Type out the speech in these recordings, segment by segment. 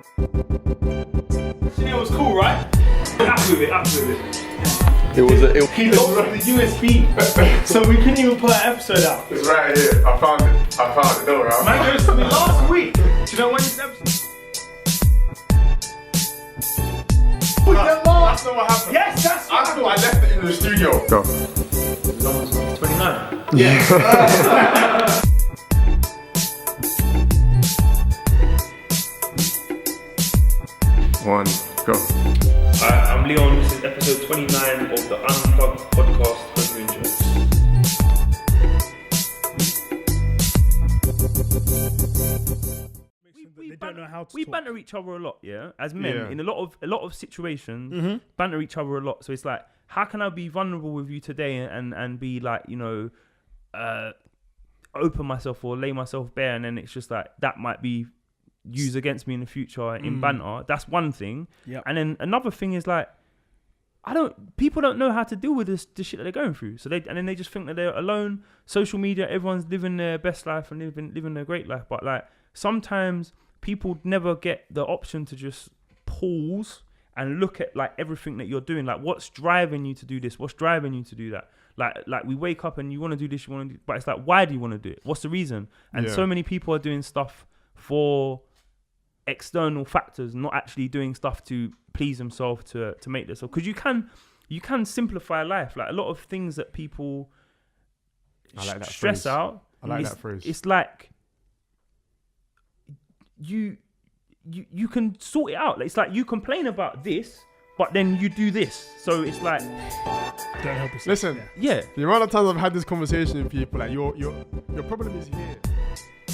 It was cool, right? Absolutely. He lost the USB, so we couldn't even put an episode out. It's right here. I found it. Don't worry. Man goes to me last week. Do you know when this episode? That's not what happened. Yes, that's what happened. I left it in the studio. Go. 29. Yeah. One, go. I'm Leon, this is episode 29 of the Unplugged podcast. Hope you enjoy. We banter each other a lot, yeah. As men, in a lot of situations, banter each other a lot. So it's like, how can I be vulnerable with you today and be like, open myself or lay myself bare, and then it's just like that might be used against me in the future in banter. That's one thing. Yep. And then another thing is like, people don't know how to deal with this shit that they're going through. So then they just think that they're alone. Social media, everyone's living their best life and living their great life. But like sometimes people never get the option to just pause and look at like everything that you're doing. Like what's driving you to do this? What's driving you to do that? Like we wake up and you want to do this, but it's like, why do you want to do it? What's the reason? And so many people are doing stuff for external factors, not actually doing stuff to please themselves, to make this. Because you can simplify life. Like a lot of things that people stress out. I like that phrase. It's like you can sort it out. Like, it's like you complain about this, but then you do this. So it's like, don't help yourself. Listen, yeah. The amount of times I've had this conversation with people, like your problem is here.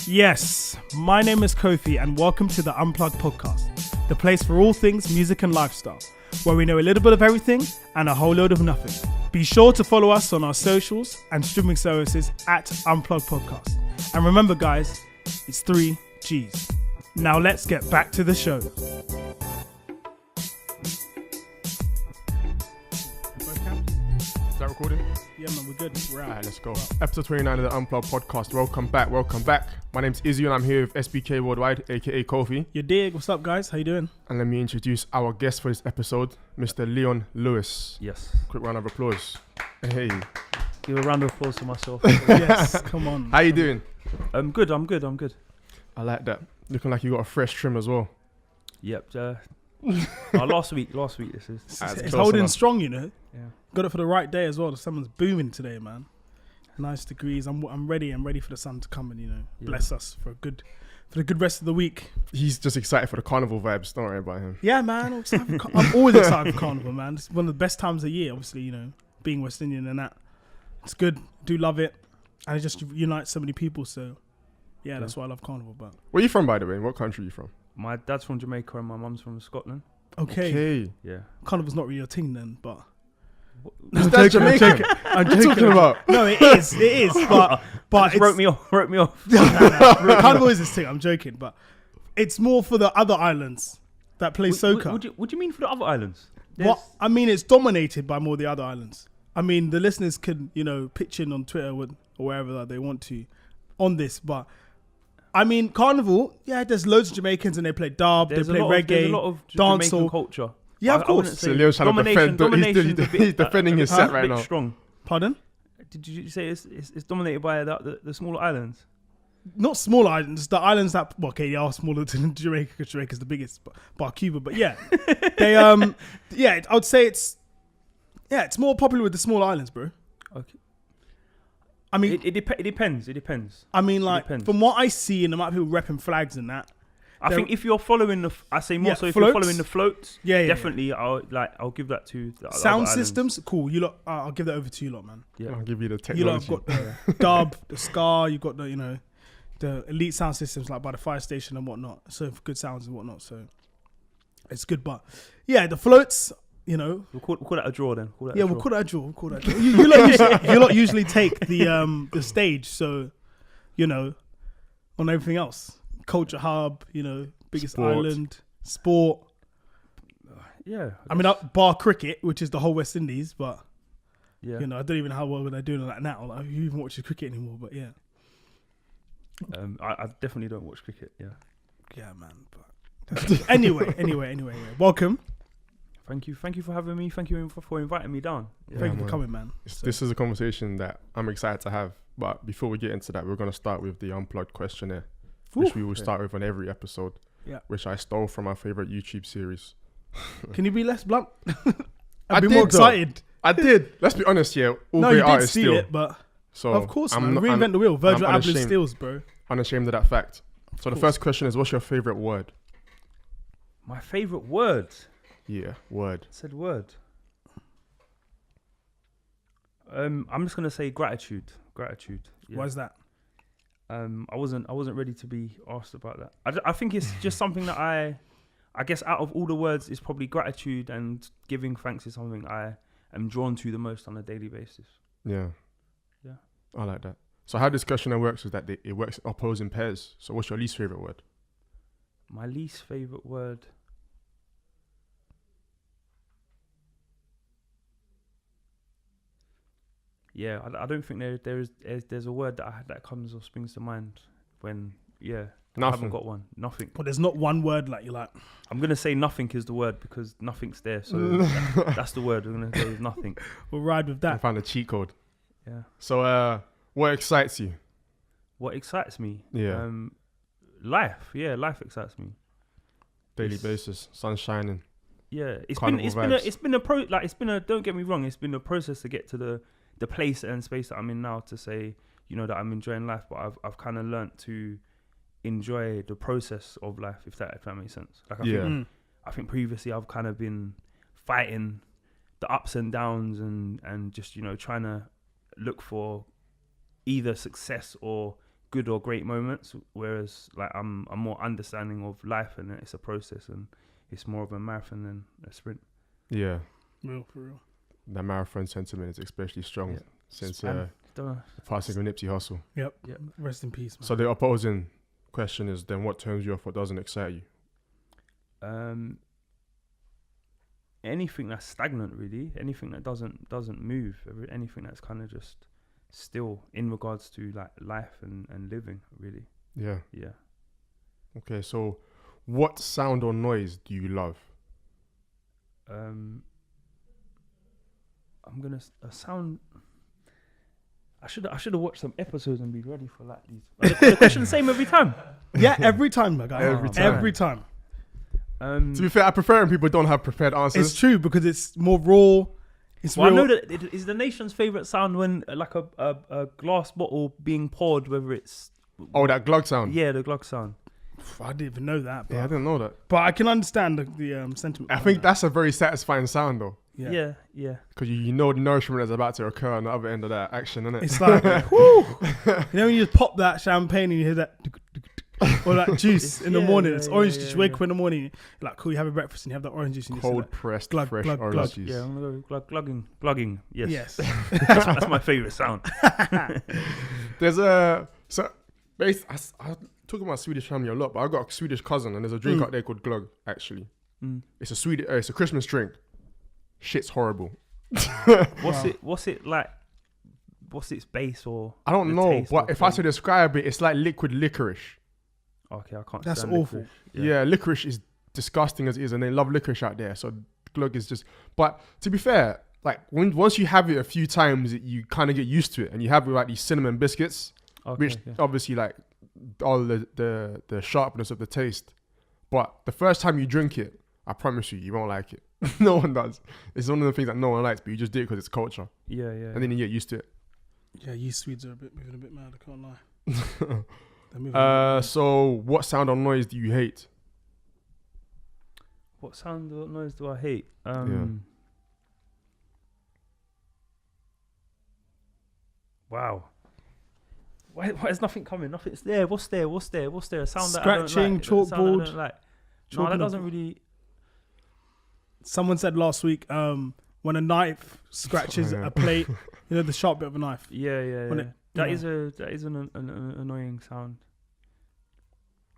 Yes, my name is Kofi and welcome to the Unplugged podcast, the place for all things music and lifestyle, where we know a little bit of everything and a whole load of nothing. Be sure to follow us on our socials and streaming services at Unplugged Podcast. And remember guys, it's 3 G's. Now let's get back to the show. Is that recording? Yeah man, we're good. We're out. Alright, let's go. Episode 29 of the Unplugged podcast. Welcome back. My name's Izzy and I'm here with SBK Worldwide, aka Kofi. You dig? What's up guys? How you doing? And let me introduce our guest for this episode, Mr. Leon Lewis. Yes. Quick round of applause. Hey. Give a round of applause to myself. Yes, come on. How you doing? I'm good. I like that. Looking like you got a fresh trim as well. Yep. Last week this is. It's holding enough. strong, you know. Yeah. Got it for the right day as well. The sun's booming today, man. Nice degrees. I'm ready. I'm ready for the sun to come and bless us for the good rest of the week. He's just excited for the carnival vibes. Don't worry about him. Yeah, man. I'm always excited for carnival, man. It's one of the best times of the year. Obviously, being West Indian and that, it's good. Do love it, and it just unites so many people. So, yeah, that's why I love carnival. But Where are you from, by the way? What country are you from? My dad's from Jamaica and my mum's from Scotland. Okay. Yeah. Carnival's not really a thing then, but. Is that Jamaican? I'm What are you talking about? No, it is. But Wrote me off. Carnival is this thing. I'm joking, but it's more for the other islands that play soca. What do you mean for the other islands? What I mean, it's dominated by more of the other islands. I mean, the listeners can pitch in on Twitter or wherever that they want to on this, but I mean, Carnival, yeah, there's loads of Jamaicans and they play dub, they play reggae, there's a lot of dancehall Jamaican culture. Yeah, of course. So Leo's trying to defend. He's defending his set right now. Strong. Pardon? Did you say it's dominated by the smaller islands? Not small islands, the islands that they are smaller than Jamaica because Jamaica's the biggest, bar Cuba. But yeah, they I would say it's more popular with the small islands, bro. Okay. I mean, it depends. It depends. I mean, from what I see, and the amount of people repping flags and that. I think if you're following if you're following the floats, definitely I'll give that to the sound other systems. Cool, you lot. I'll give that over to you lot, man. Yeah, I'll give you the technology. You lot have got the dub, the ska. You've got the the elite sound systems like by the fire station and whatnot. So for good sounds and whatnot. So it's good, but yeah, the floats. We'll call that a draw then. We'll call that a draw. You lot usually take the stage, so on everything else. Culture hub, biggest sport. Island, sport. Yeah. I mean, bar cricket, which is the whole West Indies, but yeah, I don't even know how well they're doing on that now. Like, who even watches cricket anymore? But yeah. I definitely don't watch cricket. Yeah. Yeah, man. But Anyway. Welcome. Thank you for having me. Thank you for inviting me down. Thank you for coming, man. This is a conversation that I'm excited to have. But before we get into that, we're going to start with the Unplugged questionnaire, which we will start with on every episode, which I stole from my favorite YouTube series. Can you be less blunt? I'd be more excited. I did. Let's be honest here. No, you did steal it, but so of course, man. Reinvent the wheel. Virgil Abloh steals, bro. Unashamed of that fact. So the first question is, what's your favorite word? My favorite word? Yeah, word. I said word. I'm just gonna say gratitude. Gratitude. Yeah. Why is that? I wasn't ready to be asked about that. I think it's just something that I guess out of all the words, it's probably gratitude and giving thanks is something I am drawn to the most on a daily basis. Yeah. Yeah. I like that. So how this questionnaire works is that it works opposing pairs. So what's your least favorite word? My least favorite word. Yeah, I don't think there's a word that comes or springs to mind when I haven't got one. Nothing. But there's not one word like you like. I'm gonna say nothing is the word because nothing's there. So that's the word. I'm gonna go with nothing. We'll ride with that. I found a cheat code. Yeah. So what excites you? What excites me? Yeah. Life. Yeah, life excites me. Daily basis, sun shining. Yeah, it's been a don't get me wrong, it's been a process to get to the place and space that I'm in now to say, that I'm enjoying life, but I've kind of learnt to enjoy the process of life, if that makes sense. Like I think previously I've kind of been fighting the ups and downs and just trying to look for either success or good or great moments, whereas like I'm more understanding of life and it's a process and it's more of a marathon than a sprint. Yeah, real for real. That marathon sentiment is especially strong since the passing of Nipsey Hussle. Yep. Rest in peace, man. So the opposing question is then, what turns you off? What doesn't excite you? Anything that's stagnant, really. Anything that doesn't move. Anything that's kind of just still in regards to like life and living, really. Yeah. Yeah. Okay, so what sound or noise do you love? I'm gonna sound. I should have watched some episodes and be ready for like these. The question the same every time. Yeah, every time, my guy. Every time. To be fair, I prefer when people don't have prepared answers. It's true because it's more raw. It's real. I know that it is the nation's favorite sound when like a glass bottle being poured, whether it's that glug sound. Yeah, the glug sound. I didn't even know that. Yeah, I didn't know that. But I can understand the sentiment. I think that's a very satisfying sound, though. Yeah. Because you know the nourishment that's about to occur on the other end of that action, innit? It's like, whoo! When you just pop that champagne and you hear that, or that juice in the morning. It's orange juice. You wake up in the morning, you're like, cool, you have a breakfast and you have that orange juice. And cold pressed, fresh orange juice. Yeah, I'm going to go glugging. Yes. That's my favourite sound. There's I talk about Swedish family a lot, but I've got a Swedish cousin and there's a drink out there called glögg, actually. It's a Christmas drink. Shit's horrible. What's it like? What's its base or? I don't know, but if I had to describe it, it's like liquid licorice. Okay, I can't. That's awful. Yeah, licorice is disgusting as it is, and they love licorice out there. So glögg is just. But to be fair, like once you have it a few times, you kind of get used to it, and you have like these cinnamon biscuits, which obviously like all the sharpness of the taste. But the first time you drink it, I promise you won't like it. No one does. It's one of the things that no one likes, but you just do it because it's culture. Yeah. And then you get used to it. Yeah, you Swedes are moving a bit mad. I can't lie. So what sound or noise do you hate? What sound or noise do I hate? Wow. Why is nothing coming? Nothing's there. What's there? A sound scratching, that I don't like. chalkboard. I don't like. No, that doesn't really. Someone said last week, when a knife scratches a plate, the sharp bit of a knife. Yeah. That is an annoying sound.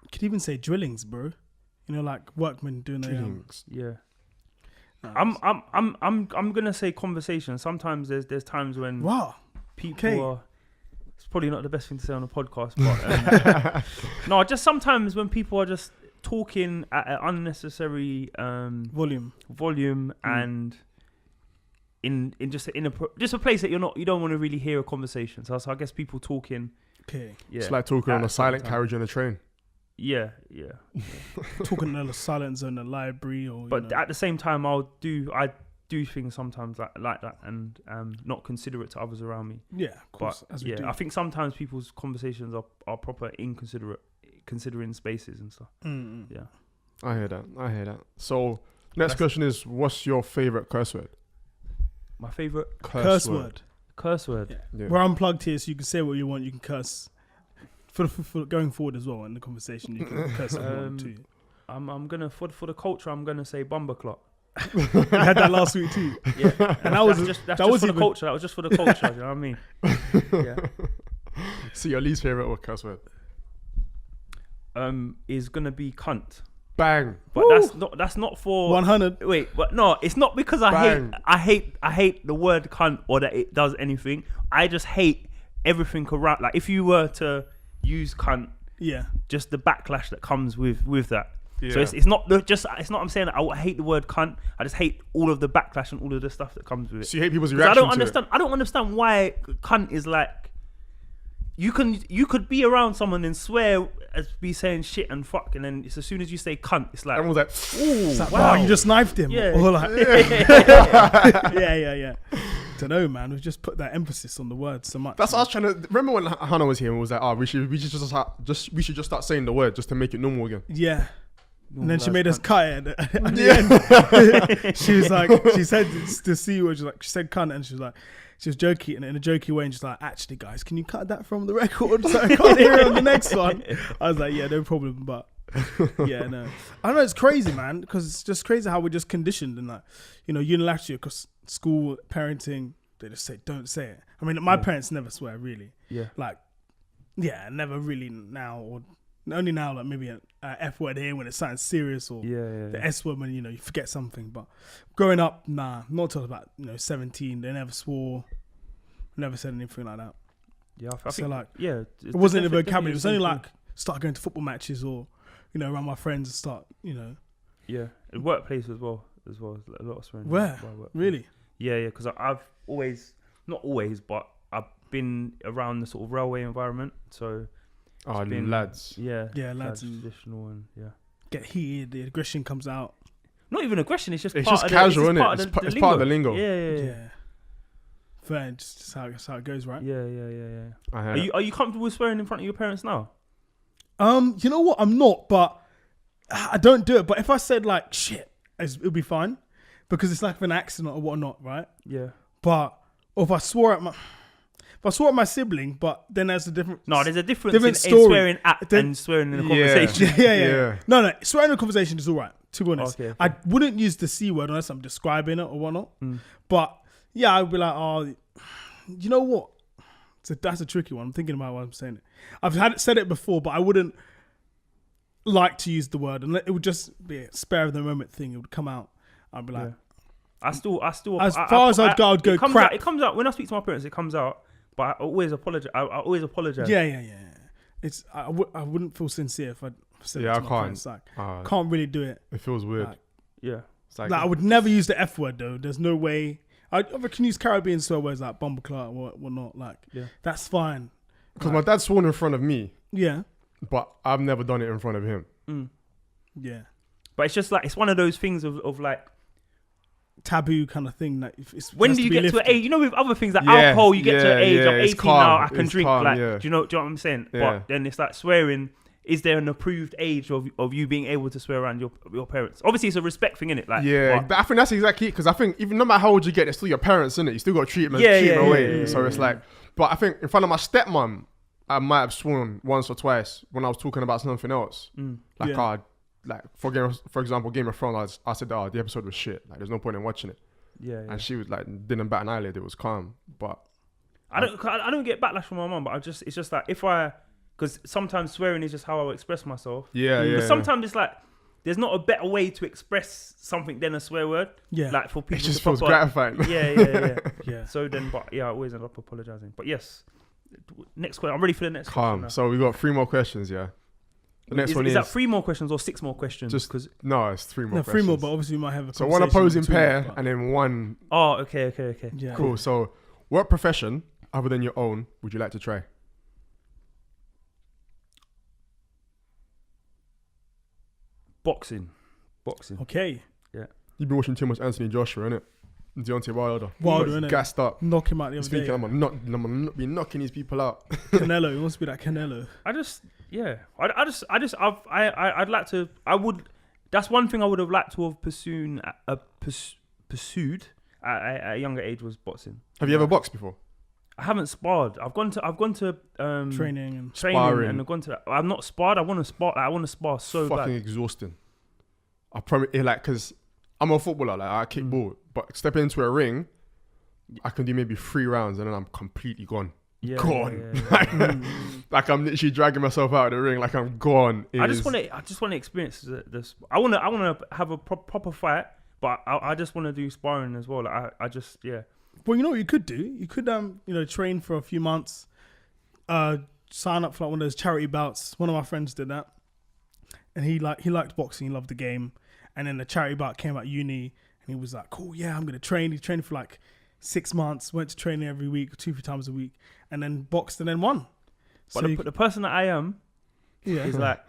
You could even say drillings, bro. Like workmen doing drillings. Yeah. No, I'm gonna say conversation. Sometimes there's times when people are. It's probably not the best thing to say on a podcast, but no, just sometimes when people are just talking at an unnecessary volume, and in just a place that you don't want to really hear a conversation. So I guess people talking. Okay. Yeah. It's like talking on a silent carriage on a train. Yeah. Talking in a silent zone in the library, or. But at the same time, I do things sometimes like that, and not considerate to others around me. Yeah, of course. But I think sometimes people's conversations are proper inconsiderate, considering spaces and stuff. Mm-hmm. Yeah, I hear that. So next question is, what's your favorite curse word? My favorite curse word. Curse word. Yeah. We're unplugged here, so you can say what you want. You can curse for going forward as well in the conversation. You can curse if you want to. I'm gonna for the culture. I'm gonna say bumberclot. We had that last week too. Yeah, and that was just for the culture. That was just for the culture. You know what I mean? Yeah. So your least favorite curse word? Is gonna be cunt. Bang. But that's not for 100. Wait, but no, it's not because I hate the word cunt or that it does anything. I just hate everything around. Like if you were to use cunt, just the backlash that comes with that. Yeah. So it's not I'm saying that I hate the word cunt. I just hate all of the backlash and all of the stuff that comes with it. So you hate people's reaction I don't understand why cunt is like. You could be around someone and swear as be saying shit and fuck, and then it's as soon as you say cunt, it's like everyone's like, ooh, like, wow, you just knifed him. Yeah. Or like, yeah. Don't know, man. We've just put that emphasis on the word so much. That's what I was trying to remember when Hannah was here and was like, we should just start saying the word just to make it normal again. Yeah. And then she made us cut it at the end. She was like, she said the C word, she said cunt, and she was joking, and in a jokey way, and she's like, actually, guys, can you cut that from the record so I can't hear it on the next one? I was like, yeah, no problem, but yeah, no. I don't know, it's crazy, man, because it's just crazy how we're just conditioned and like, unilaterally, because school, parenting, they just say, don't say it. I mean, my parents never swear, really. Yeah. Like, never really now, or only now, like maybe an F word here when it sounds serious, or the S word when you forget something. But growing up, nah, not until about 17. They never swore, never said anything like that. Yeah, I so think, it wasn't in the vocabulary. It was only like start going to football matches or around my friends and start Yeah, and workplace as well. A lot of swearing. Where really? Yeah, because I've always, not always, but I've been around the sort of railway environment, so. Oh, lads. Yeah, lads. Traditional and get heated. The aggression comes out. Not even aggression. It's just casual, isn't it? It's part of the lingo. Yeah. Fair, just how it goes, right? Yeah. Are you comfortable with swearing in front of your parents now? You know what? I'm not, but I don't do it. But if I said like shit, it'll be fine because it's like an accident or whatnot, right? Yeah. But if I swore at my sibling, but then there's a different. No, there's a difference in story. Swearing at and swearing in a conversation. Yeah. No, swearing in a conversation is all right. To be honest, okay. I wouldn't use the C word unless I'm describing it or whatnot. But yeah, I'd be like, oh, you know what? That's a tricky one. I'm thinking about why I'm saying it. I've said it before, but I wouldn't like to use the word, and it would just be a spare of the moment thing. It would come out. I'd be like, I still. As far as I'd go, crap. It comes out when I speak to my parents. It comes out. But I always apologize. I always apologize. Yeah. It's I wouldn't feel sincere if I said it to my parents. Like, can't really do it. It feels weird. It's like I would never use the F word though. There's no way. I can use Caribbean swear words like bumperclot or whatnot. Like that's fine. Because my dad sworn in front of me. Yeah. But I've never done it in front of him. Yeah. But it's just like it's one of those things of like. Taboo kind of thing that when do you get to an age, with other things like alcohol, you get to an age, I'm 18 now, I can drink, calm, do you know what I'm saying? But then it's like swearing, is there an approved age of you being able to swear around your parents? Obviously it's a respect thing, innit? Like, but I think that's exactly it, because I think even no matter how old you get, they're still your parents, innit? You still got to treat them away. So it's like, but I think in front of my stepmom, I might have sworn once or twice when I was talking about something else. Like for example, Game of Thrones, I said, the episode was shit. Like, there's no point in watching it. Yeah. And she was like, didn't bat an eyelid. It was calm. But I don't get backlash from my mum. But it's just like because sometimes swearing is just how I express myself. Yeah. But sometimes it's like there's not a better way to express something than a swear word. Yeah. Like for people, it just feels gratifying. Yeah. So then, I always end up apologizing. But yes, next question. I'm ready for the next question. Calm. So we got 3 more questions. Yeah. The next one is that 3 more questions or 6 more questions? Just because no, it's 3 more. No, questions. 3 more, but obviously we might have a so one conversation opposing between pair them, and then one. Oh, okay. Yeah. Cool. So, what profession other than your own would you like to try? Boxing. Okay. Yeah. You've been watching too much Anthony Joshua, innit? Deontay Wilder, innit? Gassed up. Knock him out the other Speaking, day. I'm not be knocking these people out. Canelo. It must be that Canelo. I'd like to. I would. That's one thing I would have liked to have pursued at a younger age was boxing. Have you ever boxed before? I haven't sparred. I've gone to Training and sparring. And I've gone to. I'm not sparred. I want to spar. I want to spar so bad. Fucking exhausting. I promise. Because I'm a footballer. Like I kick ball, but stepping into a ring, I can do maybe 3 rounds and then I'm completely gone. Gone. Like I'm literally dragging myself out of the ring. Like I'm gone. I just want to experience this. I want to have a proper fight, but I just want to do sparring as well. Like I just. Well, you know what you could do? You could train for a few months, sign up for like one of those charity bouts. One of my friends did that, and he liked boxing. He loved the game, and then the charity bout came at uni, and he was like, "Cool, yeah, I'm gonna train." He trained for like 6 months, went to training every week, 2-3 times a week, and then boxed and then won. But the person that I am is like,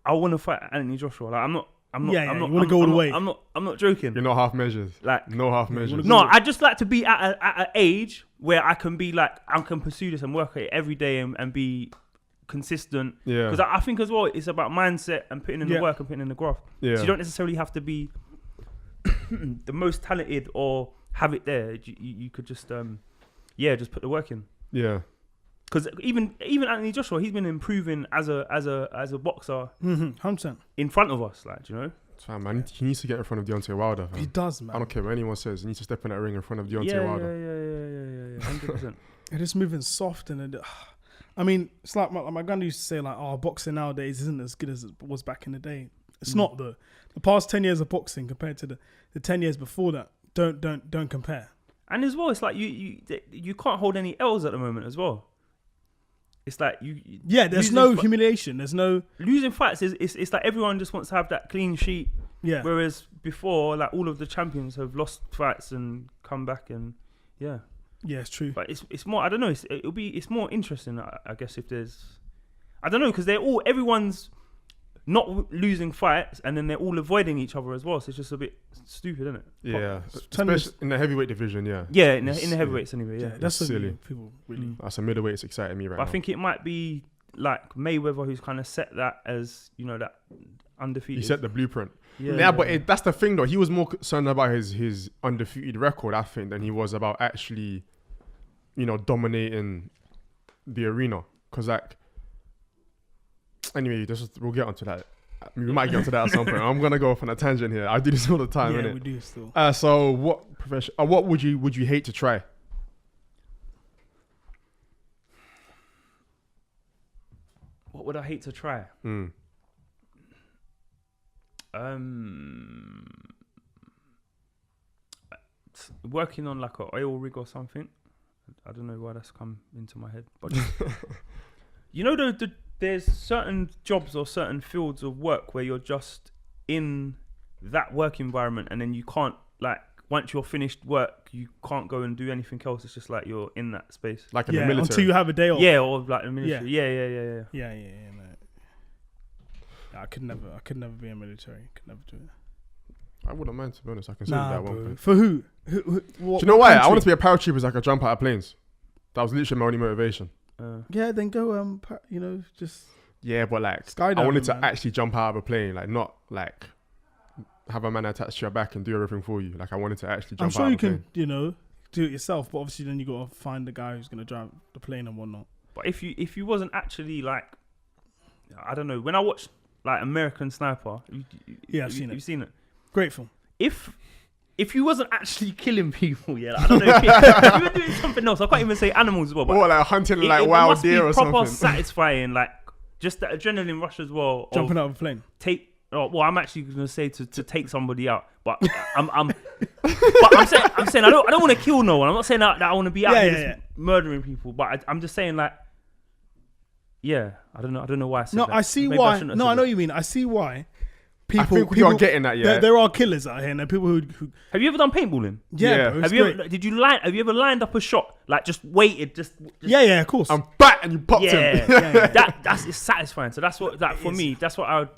I want to fight Anthony Joshua. Like I'm not. You want to go all the way. I'm not joking. You're not half measures. Like no half measures. No, I just like to be at an age where I can be like, I can pursue this and work at it every day and be consistent. Yeah. Because I think as well, it's about mindset and putting in the work and putting in the graft. Yeah. So you don't necessarily have to be the most talented or have it there. You could just just put the work in. Yeah. Because even Anthony Joshua, he's been improving as a boxer 100% in front of us, like, you know. Fam, man, he needs to get in front of Deontay Wilder. Fam. He does, man. I don't care what anyone says. He needs to step in that ring in front of Deontay Wilder. Yeah, 100%. They're just moving soft and I mean, it's like my granddad used to say like, "Oh, boxing nowadays isn't as good as it was back in the day." It's not though. The past 10 years of boxing compared to the 10 years before that, don't compare. And as well, it's like you can't hold any L's at the moment as well. It's like there's no humiliation. There's no losing fights. It's like everyone just wants to have that clean sheet. Yeah. Whereas before, like all of the champions have lost fights and come back and yeah. Yeah, it's true. But it's more. I don't know. It's more interesting. I guess if there's, I don't know, because everyone's not losing fights and then they're all avoiding each other as well. So it's just a bit stupid, isn't it? Yeah, especially in the heavyweight division. Yeah. Yeah, in the heavyweights anyway. Yeah, that's silly. People really. That's a middleweight. It's exciting me right now. I think it might be like Mayweather who's kind of set that as that undefeated. He set the blueprint. Yeah, but that's the thing though. He was more concerned about his undefeated record, I think, than he was about actually, dominating the arena. Because anyway, we'll get onto that. We might get onto that at some point. I'm gonna go off on a tangent here. I do this all the time, innit? We do still. So what profession? What would you hate to try? What would I hate to try? Working on like an oil rig or something. I don't know why that's come into my head, but there's certain jobs or certain fields of work where you're just in that work environment, and then you can't, like, once you're finished work, you can't go and do anything else. It's just like you're in that space, like in the military, until you have a day off. Yeah, or like the military. Yeah. No. I could never be in military. Could never do it. I wouldn't mind, to be honest. I considered that one thing. For who? Do you know why? I wanted to be a paratrooper so I could jump out of planes. That was literally my only motivation. Then go, just... Yeah, but like, skydiving, I wanted to actually jump out of a plane, like not like have a man attached to your back and do everything for you. Like I wanted to actually jump out of a plane. I'm sure you can, do it yourself, but obviously then you got to find the guy who's going to drive the plane and whatnot. But if you wasn't actually like, I don't know, when I watched like American Sniper, I've seen it. You've seen it. Great film. If you wasn't actually killing people, I don't know. If you were doing something else, I can't even say animals as well. But like hunting wild deer or something. It must be proper satisfying, like just the adrenaline rush as well. Jumping out of a plane. I'm actually going to say to take somebody out, but I'm saying I don't want to kill no one. I'm not saying that I want to be out here murdering people, but I'm just saying like Yeah, I don't know why I said No, that. I see Maybe why. shouldn't have No, said I know that. what you mean. I see why. I think we are getting that, yeah. There are killers out here, and there are people who Have you ever done paintballing? yeah. Bro, it's Have you great. have you ever lined up a shot, like just waited, just Yeah, of course. I'm back and you popped yeah, him. that's it's satisfying. So that's what for me. That's what I'd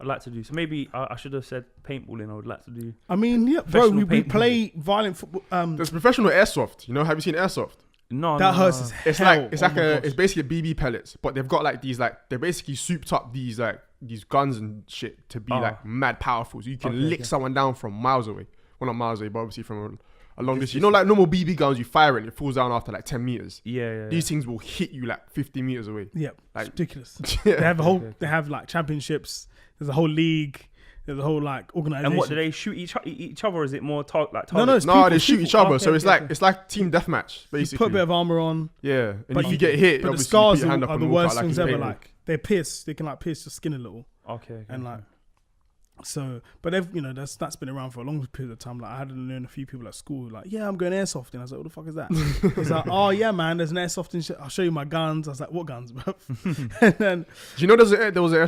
like to do. So maybe I should have said paintballing. I would like to do. I mean, yeah, bro, we Professional play violent football. There's professional airsoft. You know, have you seen airsoft? No, That no, hurts no. as It's hell. like it's Oh like my a gosh. it's basically BB pellets, but they've got like these they're basically souped up these guns and shit to be like mad powerful. So you can lick someone down from miles away. Well, not miles away, but obviously from a long distance. You know, like normal BB guns, you fire it and it falls down after like 10 meters. Yeah. These things will hit you like 50 meters away. Yeah, Like- it's ridiculous. Yeah. They have a whole. Okay. They have like championships. There's a whole league. There's a whole like organization. And what do they shoot each other? Or is it more like No, target? it's No, people, they shoot each other. Okay, So it's okay, it's like team deathmatch, You basically. put a bit of armor on, Yeah, and but if you get hit, but the obviously scars you put your hand up are and the walk out worst like things you ever. painted. Like they pierce. They can like pierce your skin a little. Okay. And like, so, but they've, that's been around for a long period of time. Like I had known a few people at school, like, yeah, I'm going airsoft, and I was like, what the fuck is that? He's like, oh yeah, man, there's an airsoft and shit. I'll show you my guns. I was like, what guns, bro? And then, Do you know there was an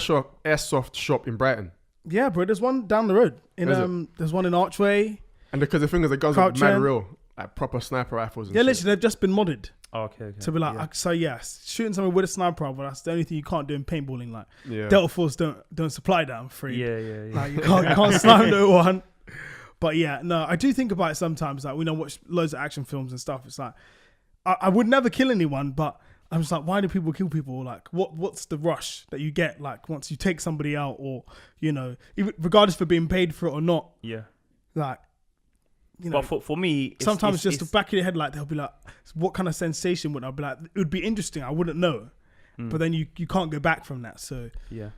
airsoft shop in Brighton? yeah, bro, there's one down the road. There's one in Archway. And because the thing is, the guns are Crouch mad End. real, like proper sniper rifles. And Yeah, shit. literally, they've just been modded Okay. to be like, so yes, shooting someone with a sniper rifle. That's the only thing you can't do in paintballing. Like Yeah. Delta Force don't supply that. I'm afraid. Yeah. Like you can't snipe no one. But yeah, no, I do think about it sometimes. Like we know watch loads of action films and stuff. It's like I would never kill anyone, but I'm just like, why do people kill people? Like what's the rush that you get? Like once you take somebody out, or even regardless for being paid for it or not. Yeah. Like But for me, sometimes it's just the back of your head, like they'll be like, what kind of sensation would I be like? It would be interesting. I wouldn't know, but then you can't go back from that. So yeah.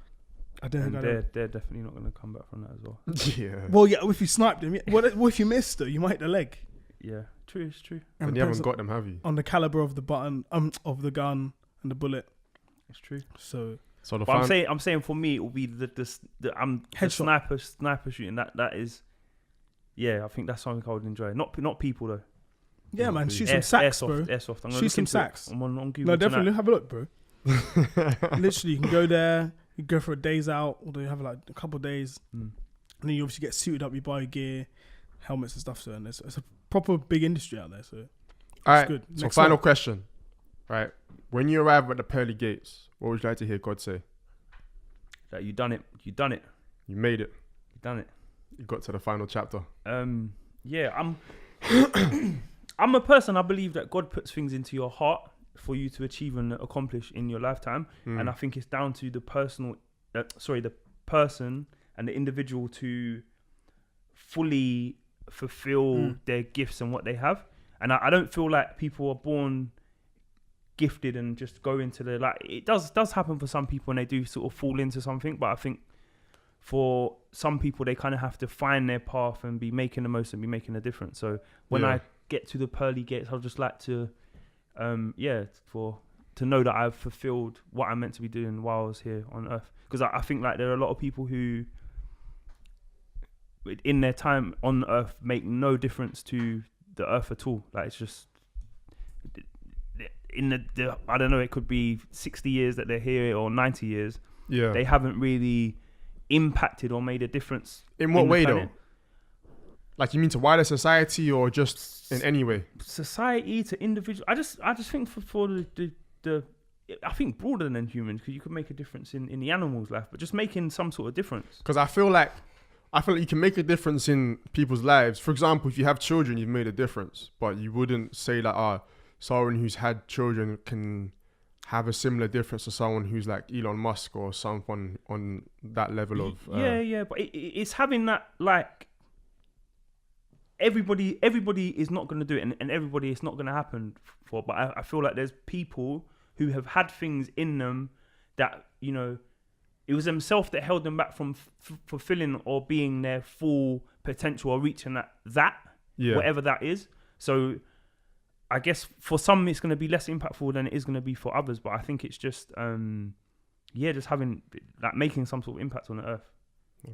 I don't know. They're definitely not going to come back from that as well. Yeah. Well, yeah, if you sniped them, what if you missed though? You might hit the leg. Yeah, true. It's true. And And it you haven't depends got them, have you? on the caliber of the button, of the gun and the bullet. It's true. So So the But I'm saying for me, it will be the Headshot. sniper shooting. That is, yeah, I think that's something I would enjoy. Not people though. yeah, man, shoot some sacks, bro. Airsoft. I'm gonna Shoot look some into it. sacks. I'm on Google. No, definitely tonight. have a look, bro. Literally, you can go there. You go for a days out, or you have like a couple of days, and then you obviously get suited up. You buy gear, helmets and stuff. So and it's a proper big industry out there. So All right. good. So Next final one. question. Right. When you arrive at the pearly gates, what would you like to hear God say? That you done it. You done it. You made it. You done it. You got to the final chapter. Yeah, I'm I'm a person, I believe that God puts things into your heart for you to achieve and accomplish in your lifetime, and I think it's down to the person and the individual to fully fulfill their gifts and what they have. And I don't feel like people are born gifted and just go into the, like, it does happen for some people and they do sort of fall into something, but I think for some people they kind of have to find their path and be making the most and be making a difference. So when I get to the pearly gates, I'd just like to to know that I've fulfilled what I'm meant to be doing while I was here on earth, because I think like there are a lot of people who in their time on earth make no difference to the earth at all. Like it's just in the I don't know, it could be 60 years that they're here or 90 years. Yeah. They haven't really impacted or made a difference. In what the way planet. though? Like you mean to wider society or just in any way? Society to individual. I just think for the I think broader than humans, because you could make a difference in the animal's life, but just making some sort of difference. Because I feel like you can make a difference in people's lives. For example, if you have children, you've made a difference, but you wouldn't say that someone who's had children can have a similar difference to someone who's like Elon Musk or someone on that level of but it's having that, like, everybody is not going to do it, and everybody it's not going to happen for, but I feel like there's people who have had things in them that, you know, it was themselves that held them back from fulfilling or being their full potential or reaching that whatever that is. So I guess for some it's going to be less impactful than it is going to be for others, but I think it's just just having, like, making some sort of impact on the earth.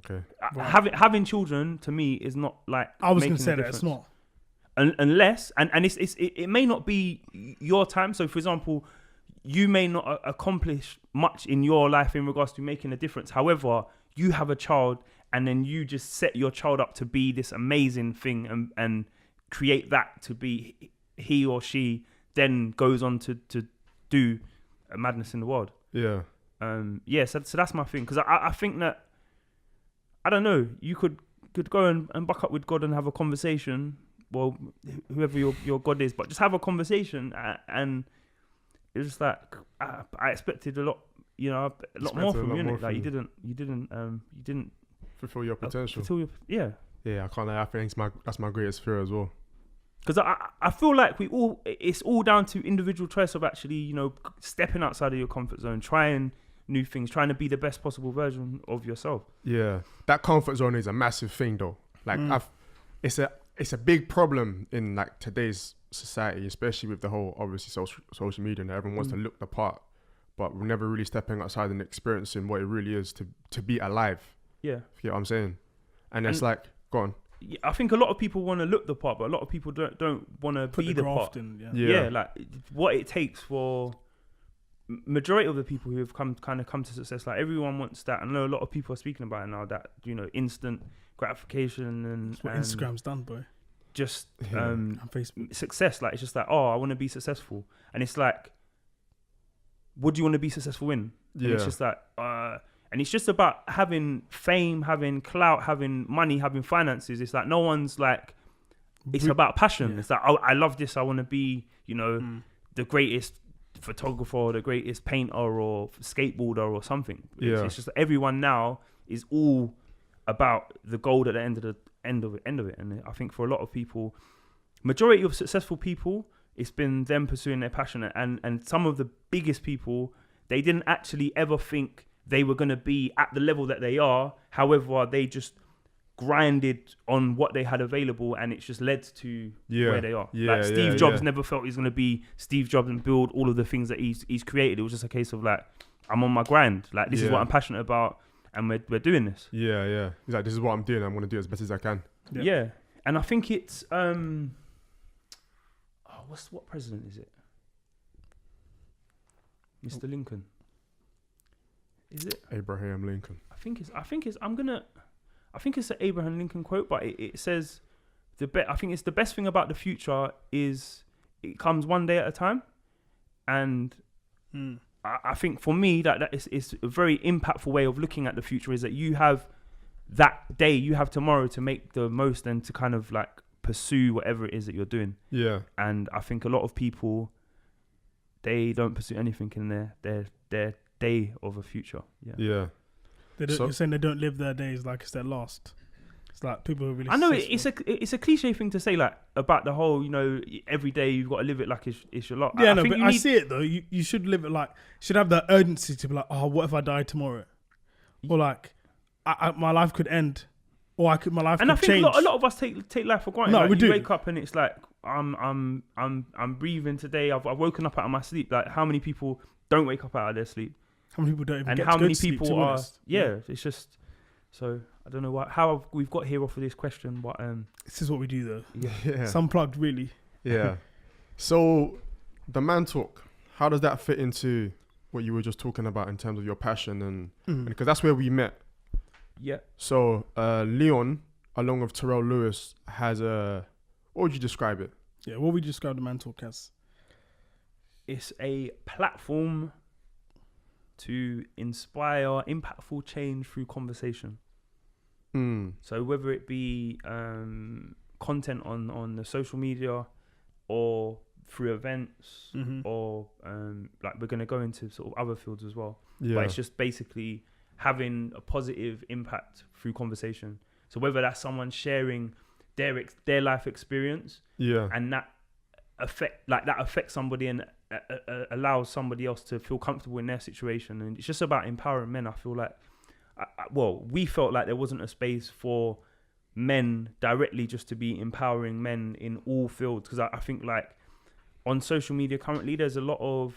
Okay. Having children to me is not like, I was going to making say a that it's difference. not. Unless it may not be your time. So for example, you may not accomplish much in your life in regards to making a difference. However, you have a child, and then you just set your child up to be this amazing thing and create that to be he or she then goes on to do a madness in the world. Yeah. So that's my thing. Because I think that, I don't know, you could go and buck up with God and have a conversation. Well, whoever your God is, but just have a conversation. And it's just like, I expected a lot, a lot more from you. Like you didn't fulfill your potential. Yeah, I can't lie. I think that's my greatest fear as well. Because I feel like it's all down to individual choice of actually, stepping outside of your comfort zone, trying new things, trying to be the best possible version of yourself. Yeah, that comfort zone is a massive thing though. Like it's a big problem in like today's society, especially with the whole obviously social media, and everyone wants to look the part, but we're never really stepping outside and experiencing what it really is to be alive. Yeah, you get what I'm saying? And it's like, go on. I think a lot of people want to look the part, but a lot of people don't want to be the part. Like what it takes for majority of the people who have come to success. Like everyone wants that. I know a lot of people are speaking about it now. That instant gratification and that's what Instagram's done, boy. Just on Facebook. Success. Like it's just like, oh, I want to be successful, and it's like, what do you want to be successful in? And it's just like, and it's just about having fame, having clout, having money, having finances. It's like no one's like, it's about passion. It's like, oh, I love this. I want to be, the greatest photographer or the greatest painter or skateboarder or something. It's just everyone now is all about the gold at the end of it. And I think for a lot of people, majority of successful people, it's been them pursuing their passion. And some of the biggest people, they didn't actually ever think they were going to be at the level that they are. However, they just grinded on what they had available, and it's just led to where they are. Like Steve Jobs never felt he's going to be Steve Jobs and build all of the things that he's created. It was just a case of like, I'm on my grind. Like this is what I'm passionate about, and we're doing this. Yeah. He's like, this is what I'm doing. I'm going to do it as best as I can. Yeah. And I think it's what president is it? Mr. Lincoln. Is it Abraham Lincoln? I think it's an Abraham Lincoln quote, but it says I think it's the best thing about the future is it comes one day at a time, and I think for me that is a very impactful way of looking at the future. Is that you have that day, you have tomorrow to make the most and to kind of like pursue whatever it is that you're doing. Yeah. And I think a lot of people, they don't pursue anything in their day of a future. Yeah. You're saying they don't live their days like it's their last. It's like people who are really. I know it's a cliche thing to say, like about the whole, every day you've got to live it like it's your lot. Yeah, but I see it though. You should live it like, should have that urgency to be like, oh, what if I die tomorrow? Or like, my life could end, or my life could change. And I think a lot of us take life for granted. No, like, we do. You wake up and it's like, I'm breathing today. I've woken up out of my sleep. Like, how many people don't wake up out of their sleep? How many people don't even and get how to many go to people sleep, are? Yeah, it's just. So I don't know how we've got here off of this question, but this is what we do though. Yeah. It's unplugged, really. Yeah. So the man talk, how does that fit into what you were just talking about in terms of your passion and because that's where we met. Yeah. So Leon, along with Terrell Lewis, has a. What would you describe it? Yeah. What would you describe the man talk as? It's a platform to inspire impactful change through conversation. So whether it be content on the social media or through events or like we're going to go into sort of other fields as well. Yeah. But it's just basically having a positive impact through conversation. So whether that's someone sharing their life experience and that affects somebody and allows somebody else to feel comfortable in their situation, and it's just about empowering men. I feel like, we felt like there wasn't a space for men directly just to be empowering men in all fields, because I think like on social media currently there's a lot of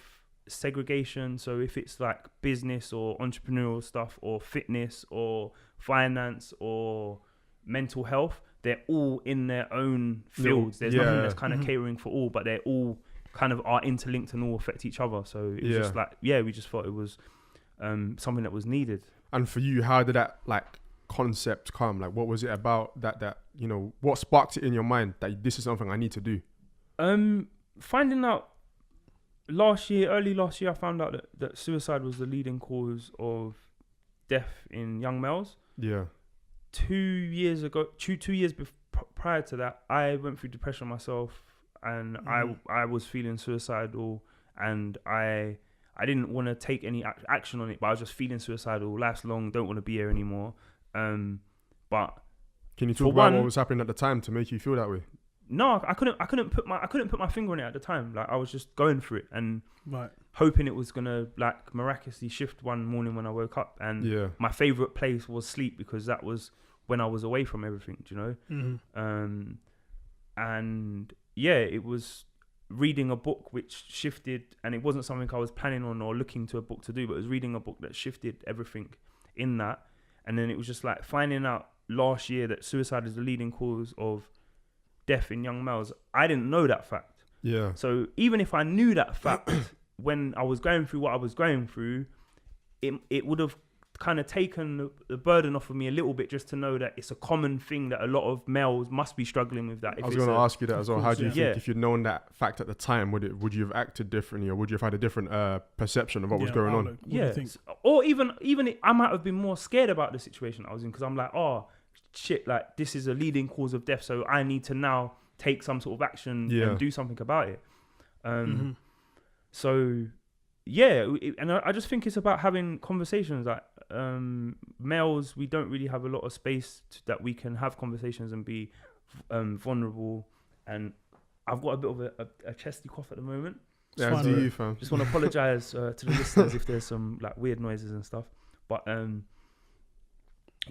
segregation. So if it's like business or entrepreneurial stuff or fitness or finance or mental health, they're all in their own fields. There's nothing that's kind of catering for all, but they're all kind of are interlinked and all affect each other. So it was just like, we just thought it was something that was needed. And for you, how did that like concept come? Like, what was it about that you know, what sparked it in your mind that this is something I need to do? Finding out early last year, I found out that suicide was the leading cause of death in young males. Yeah. 2 years ago, 2 years prior to that, I went through depression myself, and I was feeling suicidal, and I didn't want to take any action on it, but I was just feeling suicidal. Life's long, don't want to be here anymore. But can you talk about what was happening at the time to make you feel that way? No, I couldn't put my finger on it at the time. Like, I was just going through it and hoping it was gonna like miraculously shift one morning when I woke up. And my favorite place was sleep, because that was when I was away from everything. Do you know? Mm-hmm. And yeah, it was reading a book which shifted, and it wasn't something I was planning on or looking to a book to do, but it was reading a book that shifted everything in that. And then it was just like finding out last year that suicide is the leading cause of death in young males. I didn't know that fact. Yeah. So even if I knew that fact when I was going through what I was going through, it would have kind of taken the burden off of me a little bit, just to know that it's a common thing that a lot of males must be struggling with. That. I was going to ask you that as well. How do you think, if you'd known that fact at the time, would you have acted differently, or would you have had a different perception of what was going on? Or even I might have been more scared about the situation I was in, because I'm like, oh shit, like this is a leading cause of death, so I need to now take some sort of action and do something about it. So yeah, and I just think it's about having conversations. Like males, we don't really have a lot of space that we can have conversations and be vulnerable. And I've got a bit of a chesty cough at the moment. Yeah, do you, fam? Just want to apologize to the listeners if there's some like weird noises and stuff. But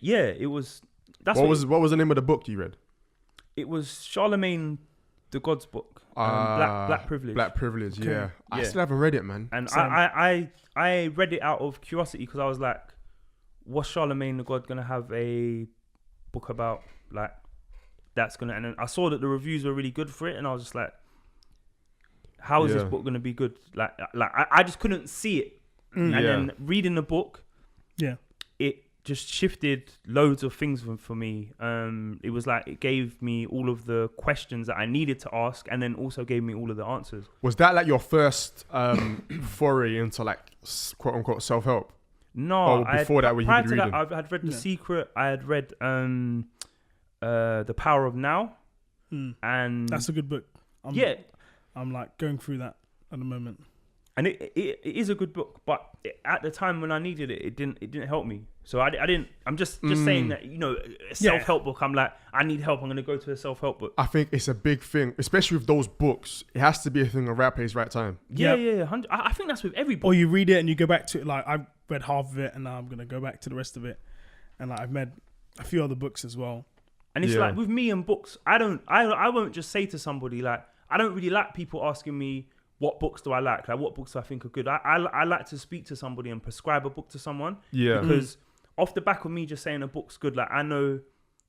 yeah, it was. What was the name of the book you read? It was Charlemagne the God's book. Black Privilege. Black Privilege, yeah. I still haven't read it, man. And I read it out of curiosity, because I was like, what's Charlemagne the God gonna have a book about? Like, that's gonna. And then I saw that the reviews were really good for it, and I was just like, how is this book gonna be good? Like I just couldn't see it. And then reading the book, it just shifted loads of things for me. It was like it gave me all of the questions that I needed to ask, and then also gave me all of the answers. Was that like your first foray into like quote unquote self-help? No, before that, when you read reading? I had read The Secret. I had read The Power of Now, and that's a good book. I'm like going through that at the moment. And it is a good book, but at the time when I needed it, it didn't help me. So I didn't. I'm just saying that, you know, a self-help book. I'm like, I need help. I'm gonna go to a self-help book. I think it's a big thing, especially with those books. It has to be a thing of right place, right time. Yeah. I think that's with every book. Or you read it and you go back to it. Like, I read half of it, and now I'm gonna go back to the rest of it. And like, I've read a few other books as well. And it's like with me and books, I won't just say to somebody, like, I don't really like people asking me, what books do I like? Like, what books do I think are good? I like to speak to somebody and prescribe a book to someone. Yeah. Because off the back of me just saying a book's good, like, I know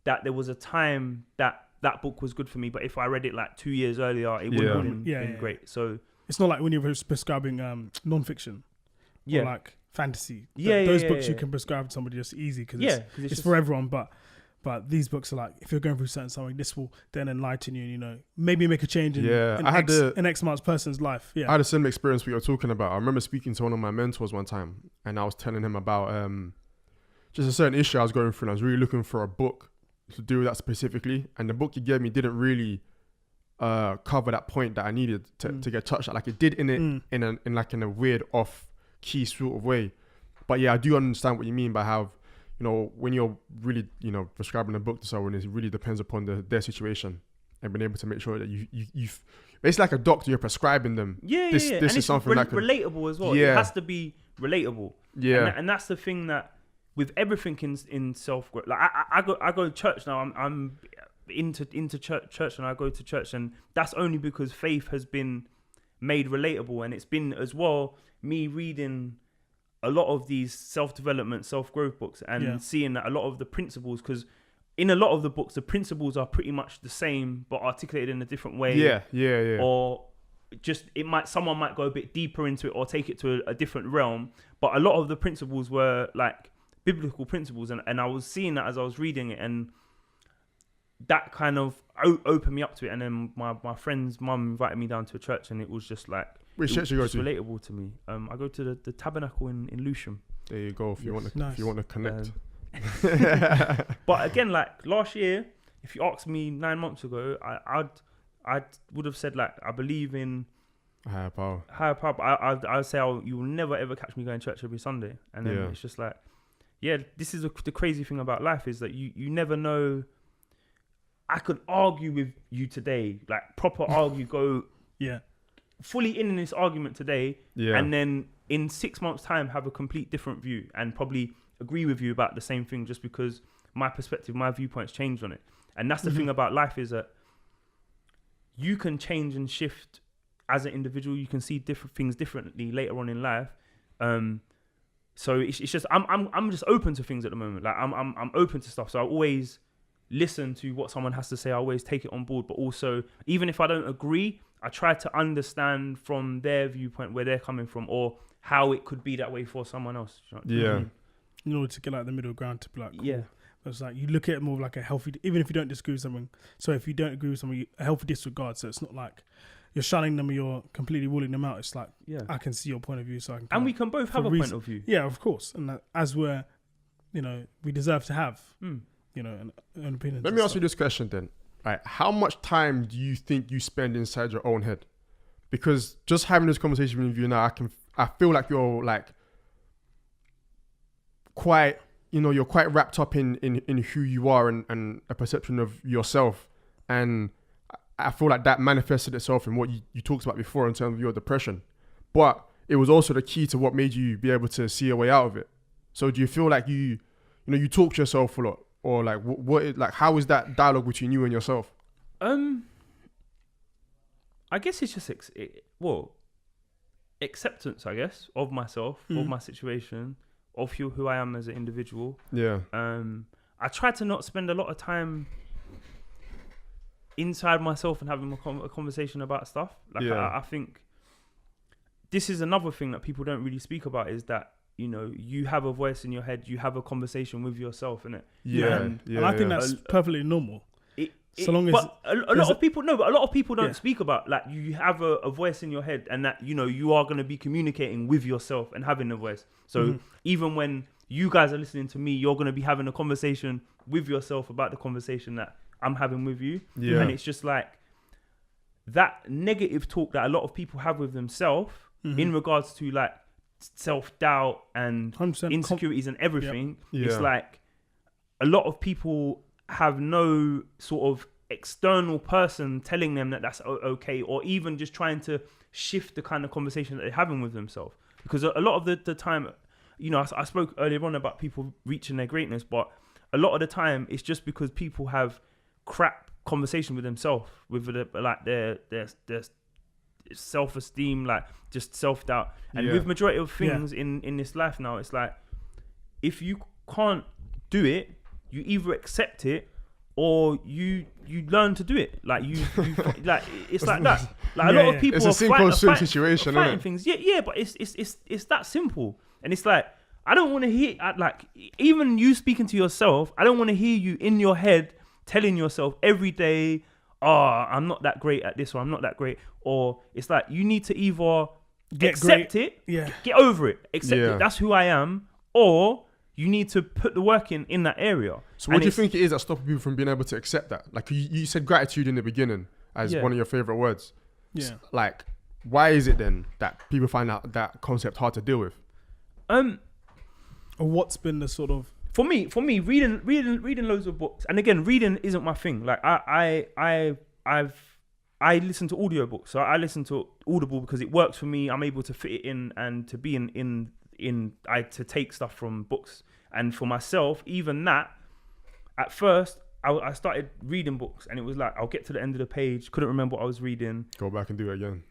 that there was a time that book was good for me, but if I read it like 2 years earlier, it wouldn't have been great. So it's not like when you're prescribing non-fiction or like fantasy. Those books you can prescribe to somebody just easy, because it's for everyone. But these books are like, if you're going through something, this will then enlighten you, and, you know, maybe make a change in an X months person's life. Yeah, I had a similar experience what you're talking about. I remember speaking to one of my mentors one time, and I was telling him about just a certain issue I was going through, and I was really looking for a book to do with that specifically. And the book he gave me didn't really cover that point that I needed to get touched. Like, it did in a weird off key sort of way. But yeah, I do understand what you mean by how, you know, when you're really, you know, prescribing a book to someone, it really depends upon their situation, and being able to make sure that you've it's like a doctor, you're prescribing them. This is something that relatable as well. It has to be relatable. And that's the thing that with everything in self-growth. Like, I go to church now. I'm into church, and I go to church, and that's only because faith has been made relatable, and it's been as well me reading a lot of these self-development, self-growth books, and seeing that a lot of the principles, because in a lot of the books, the principles are pretty much the same, but articulated in a different way. Or someone might go a bit deeper into it or take it to a different realm. But a lot of the principles were like biblical principles, and I was seeing that as I was reading it, and that kind of opened me up to it. And then my friend's mum invited me down to a church, and it was just like, which church you go to? Relatable to me. I go to the Tabernacle in Lewisham. There you go. If you want to connect. But again, like last year, if you asked me 9 months ago, I would have said like I believe in higher power. But I'd say you will never ever catch me going to church every Sunday. And then it's just like, this is the crazy thing about life is that you never know. I could argue with you today, like proper argue, go fully in this argument today, and then in 6 months' time have a complete different view and probably agree with you about the same thing just because my perspective, my viewpoints changed on it. And that's the thing about life is that you can change and shift as an individual. You can see different things differently later on in life. So it's just I'm just open to things at the moment. Like I'm open to stuff. So I always listen to what someone has to say. I always take it on board. But also, even if I don't agree, I try to understand from their viewpoint where they're coming from or how it could be that way for someone else. You know what I mean? In order to get like the middle ground to be like, cool. It's like you look at it more like a healthy, even if you don't disagree with something. So if you don't agree with something, a healthy disregard. So it's not like you're shunning them or you're completely ruling them out. It's like, I can see your point of view. So I can and we can both have a point of view. Yeah, of course. And as we're, we deserve to have, an opinion. Let me ask you this question then. Right. How much time do you think you spend inside your own head? Because just having this conversation with you now, I feel like you're like quite, you're quite wrapped up in who you are and a perception of yourself. And I feel like that manifested itself in what you talked about before in terms of your depression. But it was also the key to what made you be able to see a way out of it. So do you feel like you talk to yourself a lot? Or like how is that dialogue between you and yourself? I guess it's just acceptance, I guess, of myself, of my situation, of who I am as an individual. Yeah. I try to not spend a lot of time inside myself and having a conversation about stuff. Like I think this is another thing that people don't really speak about is that you have a voice in your head, you have a conversation with yourself, innit? And I think that's perfectly normal. A lot of people don't speak about like you have a voice in your head and that you are going to be communicating with yourself and having a voice. So even when you guys are listening to me, you're going to be having a conversation with yourself about the conversation that I'm having with you. And it's just like that negative talk that a lot of people have with themselves in regards to like self-doubt and insecurities and everything. It's like a lot of people have no sort of external person telling them that that's okay, or even just trying to shift the kind of conversation that they're having with themselves. Because a lot of the time, I spoke earlier on about people reaching their greatness, but a lot of the time it's just because people have crap conversation with themselves, with their self-esteem, like just self-doubt. And with majority of things in this life now, it's like if you can't do it, you either accept it or you learn to do it. Like you like it's like that. Like a lot of people it's a simple situation, fighting things. But it's that simple. And it's like I don't want to hear like even you speaking to yourself. I don't want to hear you in your head telling yourself every day, I'm not that great at this, or I'm not that great. Or it's like you need to either accept it, get over it, accept it. That's who I am, or you need to put the work in that area. So what do you think it is that stopping people from being able to accept that? Like you said gratitude in the beginning as one of your favorite words. Yeah. Like, why is it then that people find out that concept hard to deal with? Or what's been the sort of... For me, reading loads of books, and again, reading isn't my thing. Like I listen to audiobooks, so I listen to Audible because it works for me. I'm able to fit it in and to be to take stuff from books. And for myself, even that, at first, I started reading books, and it was like I'll get to the end of the page, couldn't remember what I was reading. Go back and do it again.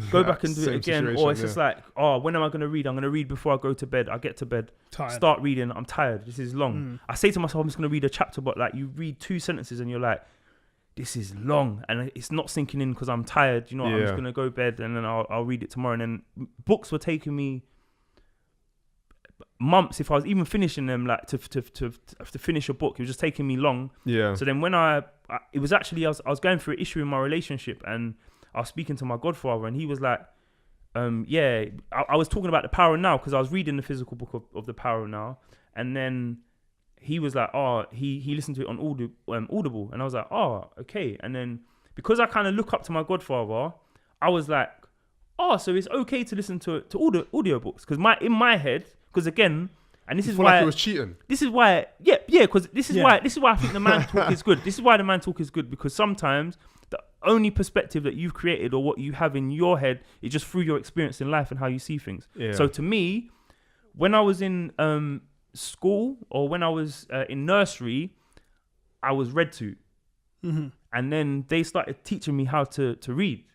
Go back and do it again, or it's just like, when am I going to read? I'm going to read before I go to bed. I get to bed, start reading. I'm tired. This is long. I say to myself, I'm just going to read a chapter, but like you read 2 sentences and you're like, this is long, and it's not sinking in because I'm tired. You know, I'm just gonna go to bed and then I'll read it tomorrow. And then books were taking me months if I was even finishing them. Like to finish a book, it was just taking me long. Yeah. So then when it was actually I was going through an issue in my relationship, and I was speaking to my godfather, and he was like, I was talking about The Power of Now because I was reading the physical book of The Power of Now, and then he was like, he listened to it on Audible, and I was like, okay. And then because I kind of look up to my godfather, I was like, so it's okay to listen to audiobooks, because in my head, because again, and this is why like he was cheating. This is why, because this is why I think the man talk is good. This is why the man talk is good, because sometimes the only perspective that you've created or what you have in your head is just through your experience in life and how you see things. Yeah. So to me, when I was in school or when I was in nursery, I was read to. Mm-hmm. And then they started teaching me how to read.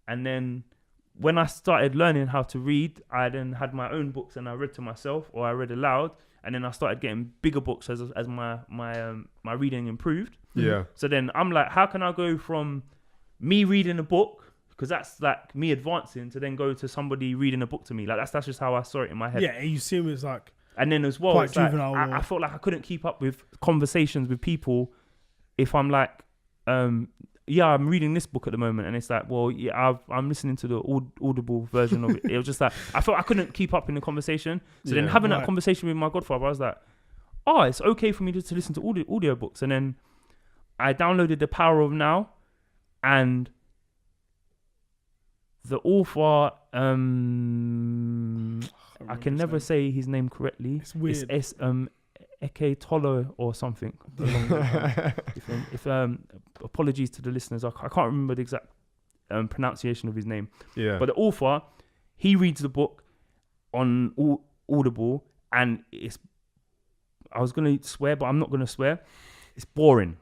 And then when I started learning how to read, I then had my own books and I read to myself or I read aloud. And then I started getting bigger books as my reading improved. Yeah. So then I'm like, how can I go from me reading a book, because that's like me advancing, to then go to somebody reading a book to me? Like that's just how I saw it in my head. Yeah, you see it's like. And then as well, it's like, I felt like I couldn't keep up with conversations with people if I'm like, I'm reading this book at the moment, and it's like, well, yeah, I'm listening to the Audible version of it. It was just like, I felt I couldn't keep up in the conversation. So then having that conversation with my godfather, I was like, it's okay for me to listen to audiobooks. And then I downloaded The Power of Now, and the author, I can never say his name correctly. It's weird. It's Eke Tolo or something. if apologies to the listeners, I can't remember the exact pronunciation of his name. Yeah. But the author, he reads the book on Audible, and I was going to swear, but I'm not going to swear. It's boring.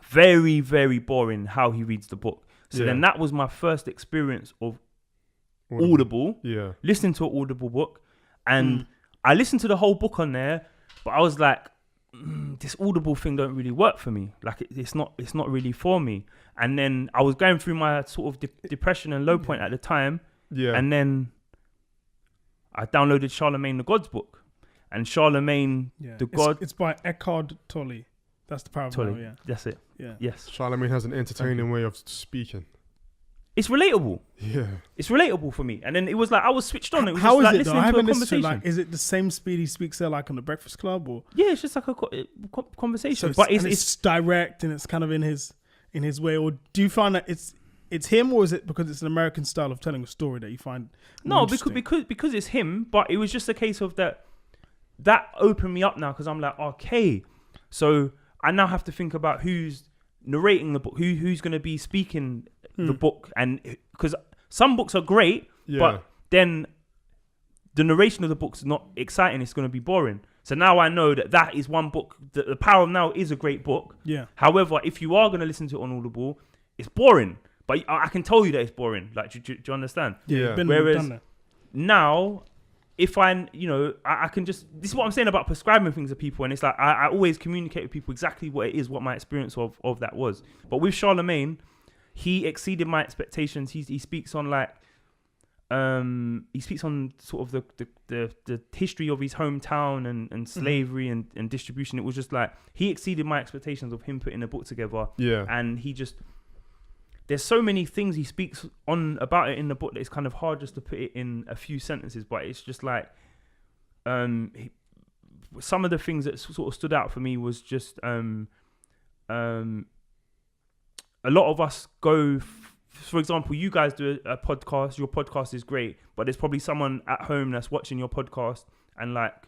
Very, very boring how he reads the book. So then that was my first experience of Audible. Yeah. Listening to an Audible book. And I listened to the whole book on there, but I was like, this Audible thing don't really work for me. Like it's not really for me. And then I was going through my sort of depression and low point at the time. Yeah. And then I downloaded Charlemagne the God's book. And Charlemagne the God... It's by Eckhart Tolle. That's The Power of Now, yeah. That's it. Yeah. Yes. Charlemagne has an entertaining way of speaking. It's relatable. Yeah. It's relatable for me. And then it was like, I was switched on. It was How just is like it listening though? I to a haven't listened conversation. to is it the same speed he speaks there like on the Breakfast Club? Or? Yeah, it's just like a conversation. So but it's direct and it's kind of in his way. Or do you find that it's him, or is it because it's an American style of telling a story that you find No, because it's him, but it was just a case of that opened me up now, because I'm like, okay, so I now have to think about who's narrating the book, who's going to be speaking the book, and because some books are great, but then the narration of the book's not exciting, it's going to be boring. So now I know that is one book. The Power of Now is a great book. Yeah. However, if you are going to listen to it on Audible, it's boring. But I can tell you that it's boring. Like, do you understand? Yeah. Whereas now, if I can just... This is what I'm saying about prescribing things to people. And it's like, I always communicate with people exactly what it is, what my experience of that was. But with Charlemagne, he exceeded my expectations. He speaks on like... he speaks on sort of the history of his hometown and slavery and distribution. It was just like, he exceeded my expectations of him putting a book together. Yeah. And he just... There's so many things he speaks on about it in the book that it's kind of hard just to put it in a few sentences, but it's just like some of the things that sort of stood out for me was just a lot of us go, for example, you guys do a podcast, your podcast is great, but there's probably someone at home that's watching your podcast and like,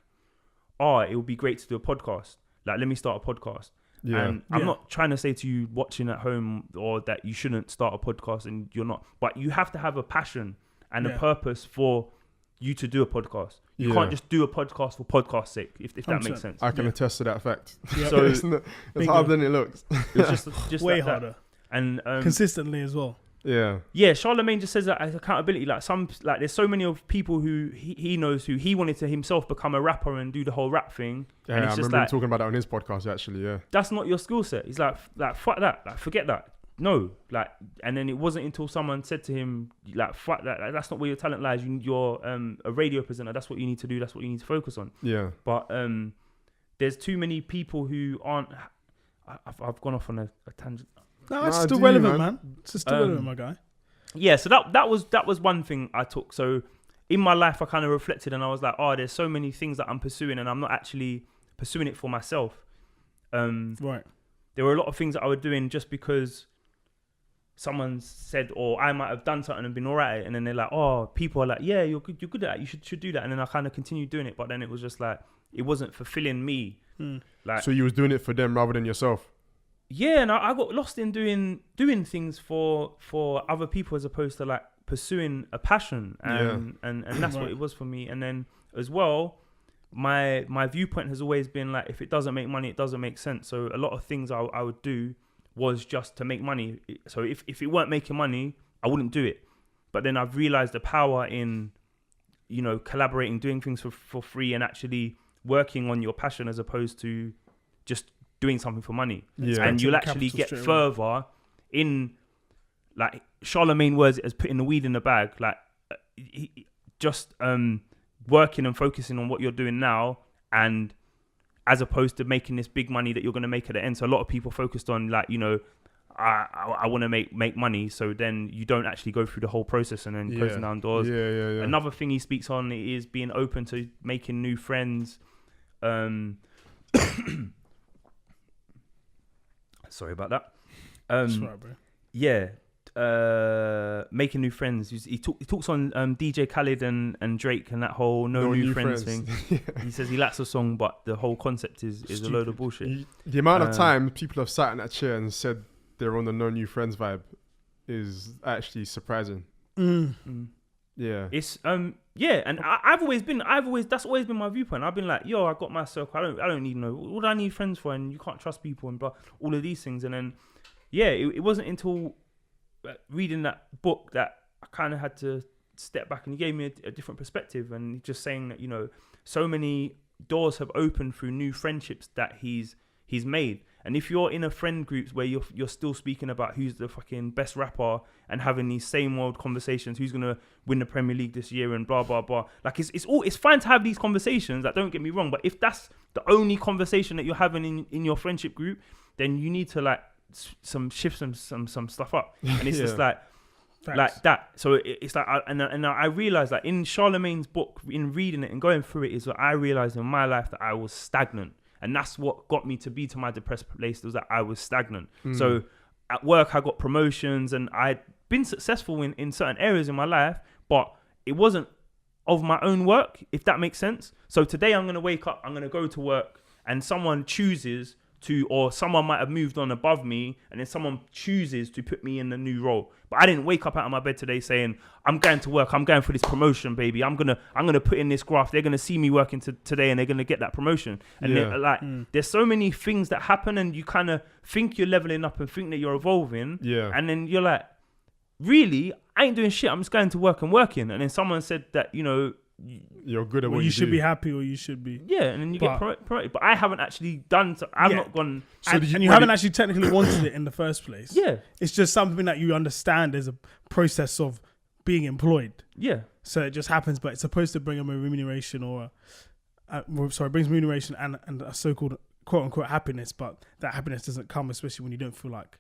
it would be great to do a podcast. Like, let me start a podcast. Yeah. And I'm not trying to say to you watching at home or that you shouldn't start a podcast and you're not, but you have to have a passion and a purpose for you to do a podcast. You can't just do a podcast for podcast's sake, if that makes sense. I can attest to that fact. Yeah. So it's harder than it looks. It's just way like harder. And consistently as well. Yeah, Charlemagne just says that as accountability. Like there's so many of people who he knows who he wanted to himself become a rapper and do the whole rap thing. Yeah, and I remember him talking about that on his podcast actually. Yeah, that's not your skill set. He's like fuck that, like forget that. No, like, and then it wasn't until someone said to him, like fuck that, like, that's not where your talent lies. You're a radio presenter. That's what you need to do. That's what you need to focus on. Yeah, but there's too many people who aren't. I've gone off on a tangent. No, it's still relevant, man. It's still relevant, my guy. Yeah, so that was one thing I took. So in my life, I kind of reflected and I was like, oh, there's so many things that I'm pursuing and I'm not actually pursuing it for myself. Right. There were a lot of things that I was doing just because someone said, or I might have done something and been all right, and then they're like, oh, people are like, yeah, you're good at that. You should do that. And then I kind of continued doing it, but then it was just like it wasn't fulfilling me. Like, so you was doing it for them rather than yourself. Yeah, and I got lost in doing things for other people as opposed to like pursuing a passion, and that's what it was for me. And then as well, my viewpoint has always been like, if it doesn't make money, it doesn't make sense. So a lot of things I would do was just to make money. So if it weren't making money, I wouldn't do it. But then I've realized the power in, you know, collaborating, doing things for free, and actually working on your passion as opposed to just doing something for money. Yeah. And you'll actually get further in, like Charlemagne words as putting the weed in the bag, like just working and focusing on what you're doing now, and as opposed to making this big money that you're going to make at the end. So a lot of people focused on like, you know, I want to make money, so then you don't actually go through the whole process and then closing down doors. Yeah. Another thing he speaks on is being open to making new friends. Sorry about that. That's right, bro. Yeah, making new friends. He talks on DJ Khaled and Drake and that whole no new friends thing. He says he likes the song, but the whole concept is a load of bullshit. The amount of time people have sat in that chair and said they're on the no new friends vibe is actually surprising. Yeah, it's yeah, and I've always that's always been my viewpoint. I've been like, yo, I got my circle. I don't need what do I need friends for? And you can't trust people and blah, all of these things. And then yeah, it wasn't until reading that book that I kind of had to step back, and he gave me a different perspective, and just saying that, you know, so many doors have opened through new friendships that he's made. And if you're in a friend group where you're still speaking about who's the fucking best rapper and having these same old conversations, who's gonna win the Premier League this year and blah blah blah, like it's fine to have these conversations. Like, don't get me wrong, but if that's the only conversation that you're having in your friendship group, then you need to like shift some stuff up. And it's just like Facts. Like that. So it's like, I realized that in Charlemagne's book, in reading it and going through it, is what I realized in my life, that I was stagnant. And that's what got me to be to my depressed place, was that I was stagnant. So at work, I got promotions and I'd been successful in certain areas in my life, but it wasn't of my own work, if that makes sense. So today I'm going to wake up, I'm going to go to work, and someone chooses to, or someone might have moved on above me, and then someone chooses to put me in a new role. But I didn't wake up out of my bed today saying, I'm going to work, I'm going for this promotion, baby. I'm gonna put in this graft. They're gonna see me working today, and they're gonna get that promotion. And there's so many things that happen, and you kind of think you're leveling up and think that you're evolving. Yeah. And then you're like, really, I ain't doing shit. I'm just going to work and working. And then someone said that, you know, you're good at what you should be happy, or you should be. Yeah, and then you get promoted. But I haven't actually done. I've not gone. So and you haven't actually technically wanted it in the first place. Yeah, it's just something that you understand as a process of being employed. Yeah. So it just happens, but it's supposed to bring a remuneration, or brings remuneration and a so-called quote unquote happiness. But that happiness doesn't come, especially when you don't feel like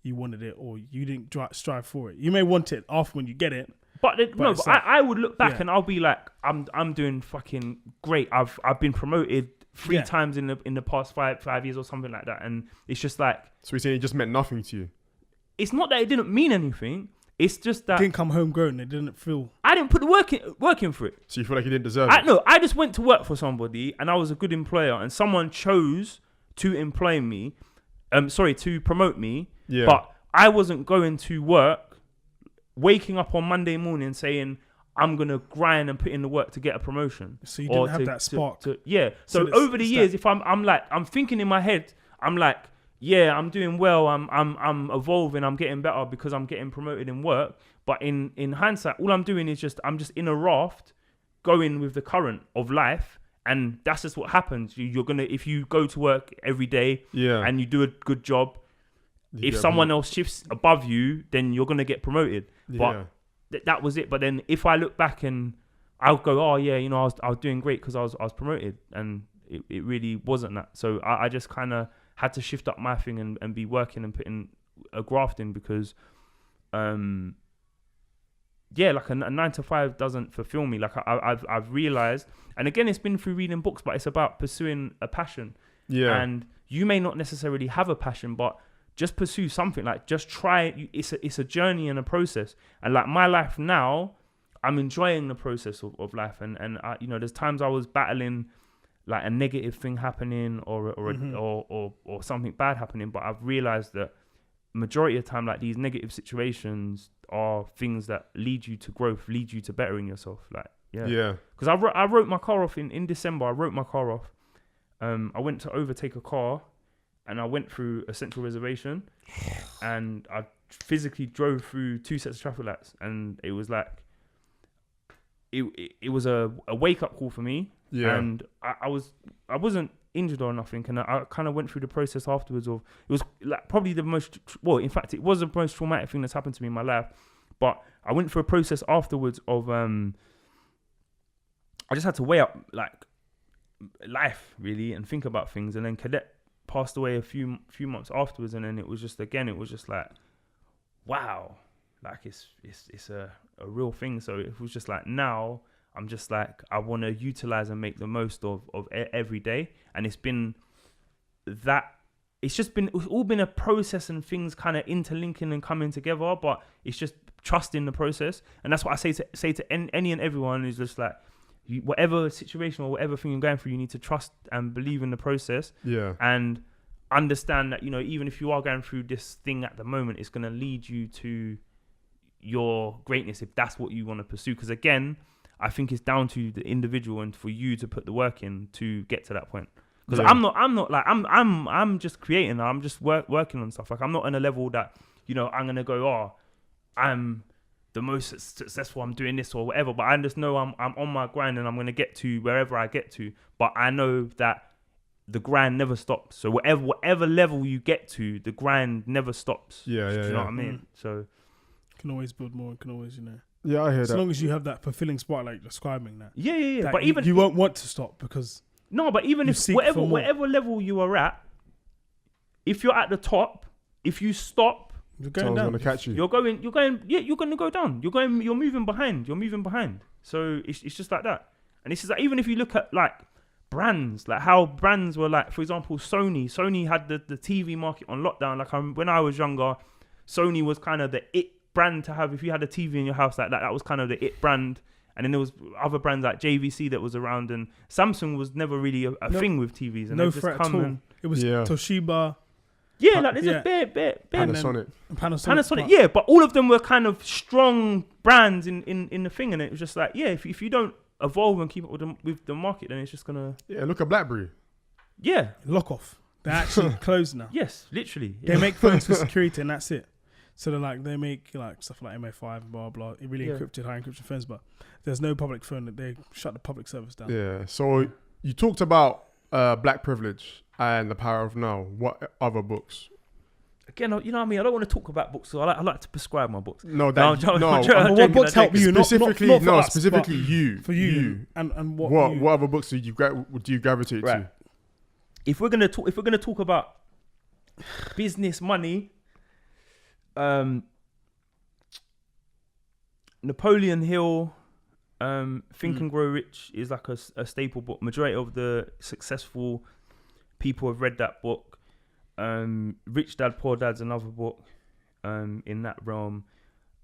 you wanted it or you didn't strive for it. You may want it after when you get it. But I would look back and I'll be like, I'm doing fucking great. I've been promoted 3 times in the past 5 years or something like that, and it's just like. So you're saying it just meant nothing to you? It's not that it didn't mean anything. It's just that it didn't come homegrown. It didn't feel. I didn't put the work in for it. So you feel like you didn't deserve it? No, I just went to work for somebody, and I was a good employer, and someone chose to employ me. To promote me. Yeah. But I wasn't going to work. Waking up on Monday morning saying, I'm going to grind and put in the work to get a promotion. So you didn't have that spark. So over the years, if I'm thinking in my head, I'm like, yeah, I'm doing well. I'm evolving. I'm getting better because I'm getting promoted in work. But in hindsight, all I'm doing is I'm just in a raft, going with the current of life, and that's just what happens. You're gonna, if you go to work every day, and you do a good job, if someone else shifts above you, then you're gonna get promoted. But that was it. But then if I look back and I'll go, oh yeah, you know, I was doing great because I was promoted, and it really wasn't that. So I just kind of had to shift up my thing and be working and putting a graft in because, like a 9 to 5 doesn't fulfill me. Like I've realized, and again, it's been through reading books, but it's about pursuing a passion. Yeah. And you may not necessarily have a passion, but just pursue something. Like just try it. It's a journey and a process. And like my life now, I'm enjoying the process of life. And I, you know, there's times I was battling like a negative thing happening or something bad happening, but I've realized that majority of the time, like these negative situations are things that lead you to growth, lead you to bettering yourself. Like, yeah. Because I wrote my car off in December. I wrote my car off. I went to overtake a car, and I went through a central reservation, and I physically drove through 2 sets of traffic lights, and it was like, it was a wake up call for me. Yeah. And I wasn't injured or nothing, and I kind of went through the process afterwards of, it was like probably the most, well, in fact, it was the most traumatic thing that's happened to me in my life, but I went through a process afterwards of, I just had to weigh up like life really and think about things. And then Cadet passed away a few months afterwards, and then it was just like, wow, like it's a real thing. So it was just like, now I'm just like, I want to utilize and make the most of every day. And it's all been a process and things kind of interlinking and coming together, but it's just trusting the process. And that's what I say to any and everyone, is just like, whatever situation or whatever thing you're going through, you need to trust and believe in the process. Yeah. And understand that, you know, even if you are going through this thing at the moment, it's going to lead you to your greatness if that's what you want to pursue. Because again, I think it's down to the individual and for you to put the work in to get to that point. Because I'm not like, I'm just creating. I'm just working on stuff. Like, I'm not in a level that, you know, I'm gonna go, oh, I'm the most successful, I'm doing this or whatever. But I just know I'm on my grind and I'm gonna get to wherever I get to. But I know that the grind never stops. So whatever level you get to, the grind never stops. Yeah. Do you know what I mean? So can always build more. Can always, you know. Yeah, I hear that. As long as you have that fulfilling spot, like describing that. Yeah. But even you won't want to stop because but even if whatever level you are at, if you're at the top, if you stop, you're going down. Gonna catch you. You're going to go down. You're moving behind. So it's just like that. And it's just like, even if you look at like brands, like how brands were like, for example, Sony had the TV market on lockdown. Like when I was younger, Sony was kind of the it brand to have. If you had a TV in your house like that, that was kind of the it brand. And then there was other brands like JVC that was around, and Samsung was never really a thing with TVs. And no threat at all. It was Toshiba. Yeah, like there's a bare Panasonic. Yeah, but all of them were kind of strong brands in the thing, and it was just like, yeah, if you don't evolve and keep up with the market, then it's just gonna. Yeah, look at BlackBerry. Yeah, lock off. They're actually closed now. Yes, literally. Yeah. They make phones for security, and that's it. So they make like stuff like MA5, blah blah, really encrypted, high encryption phones, but there's no public phone. That they shut the public service down. Yeah. So you talked about Black Privilege and The Power of Now. What other books? Again, you know what I mean. I don't want to talk about books, so I like to prescribe my books. What books help you? Specifically, not us, specifically you. For you. And what other books do you gravitate to? If we're gonna talk about business, money. Napoleon Hill, Think and Grow Rich is like a staple book. Majority of the successful people have read that book. Rich Dad Poor Dad's another book in that realm.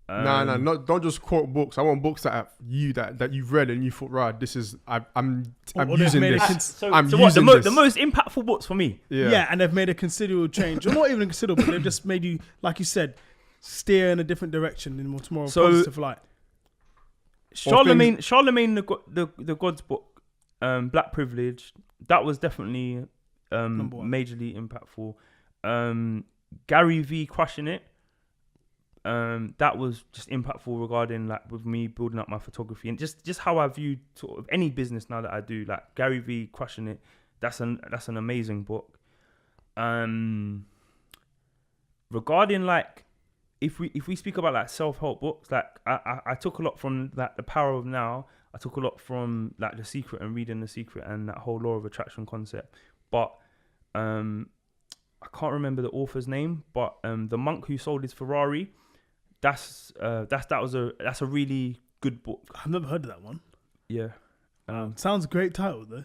Don't just quote books. I want books that you've read and you thought, right, this is I'm using this. The most impactful books for me. Yeah, and they've made a considerable change, or not even considerable, but they've just made you, like you said, steer in a different direction in more positive light. Charlemagne the God's book, Black Privilege, that was definitely majorly impactful. Gary V crushing it. That was just impactful regarding like with me building up my photography and just how I view sort of any business now that I do. Like Gary V crushing it. That's an amazing book. Regarding like if we speak about like self-help books, like I took a lot from like The Power of Now. I took a lot from like The Secret and reading The Secret and that whole law of attraction concept. But I can't remember the author's name, but The Monk Who Sold His Ferrari. That's a really good book. I've never heard of that one. Yeah. Sounds a great title though.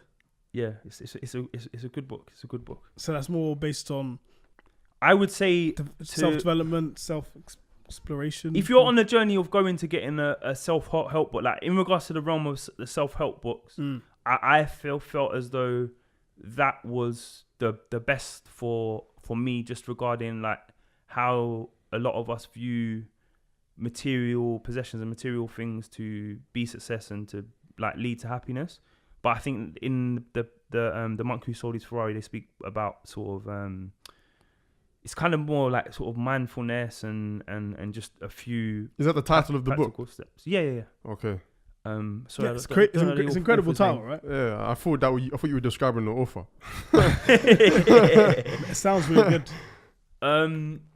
Yeah, it's a good book. It's a good book. So that's more based on, I would say, self-development, self-exploration. If you're on the journey of going to getting a self-help book, like in regards to the realm of the self-help books, I felt as though that was the best for me, just regarding like how a lot of us view material possessions and material things to be success and to like lead to happiness. But I think in the Monk Who Sold His Ferrari, they speak about sort of it's kind of more like sort of mindfulness and just a few. Is that the title of the book? Steps. Yeah. Okay. So yeah, it's incredible title, right? Yeah, I thought you were describing the author. It sounds really good.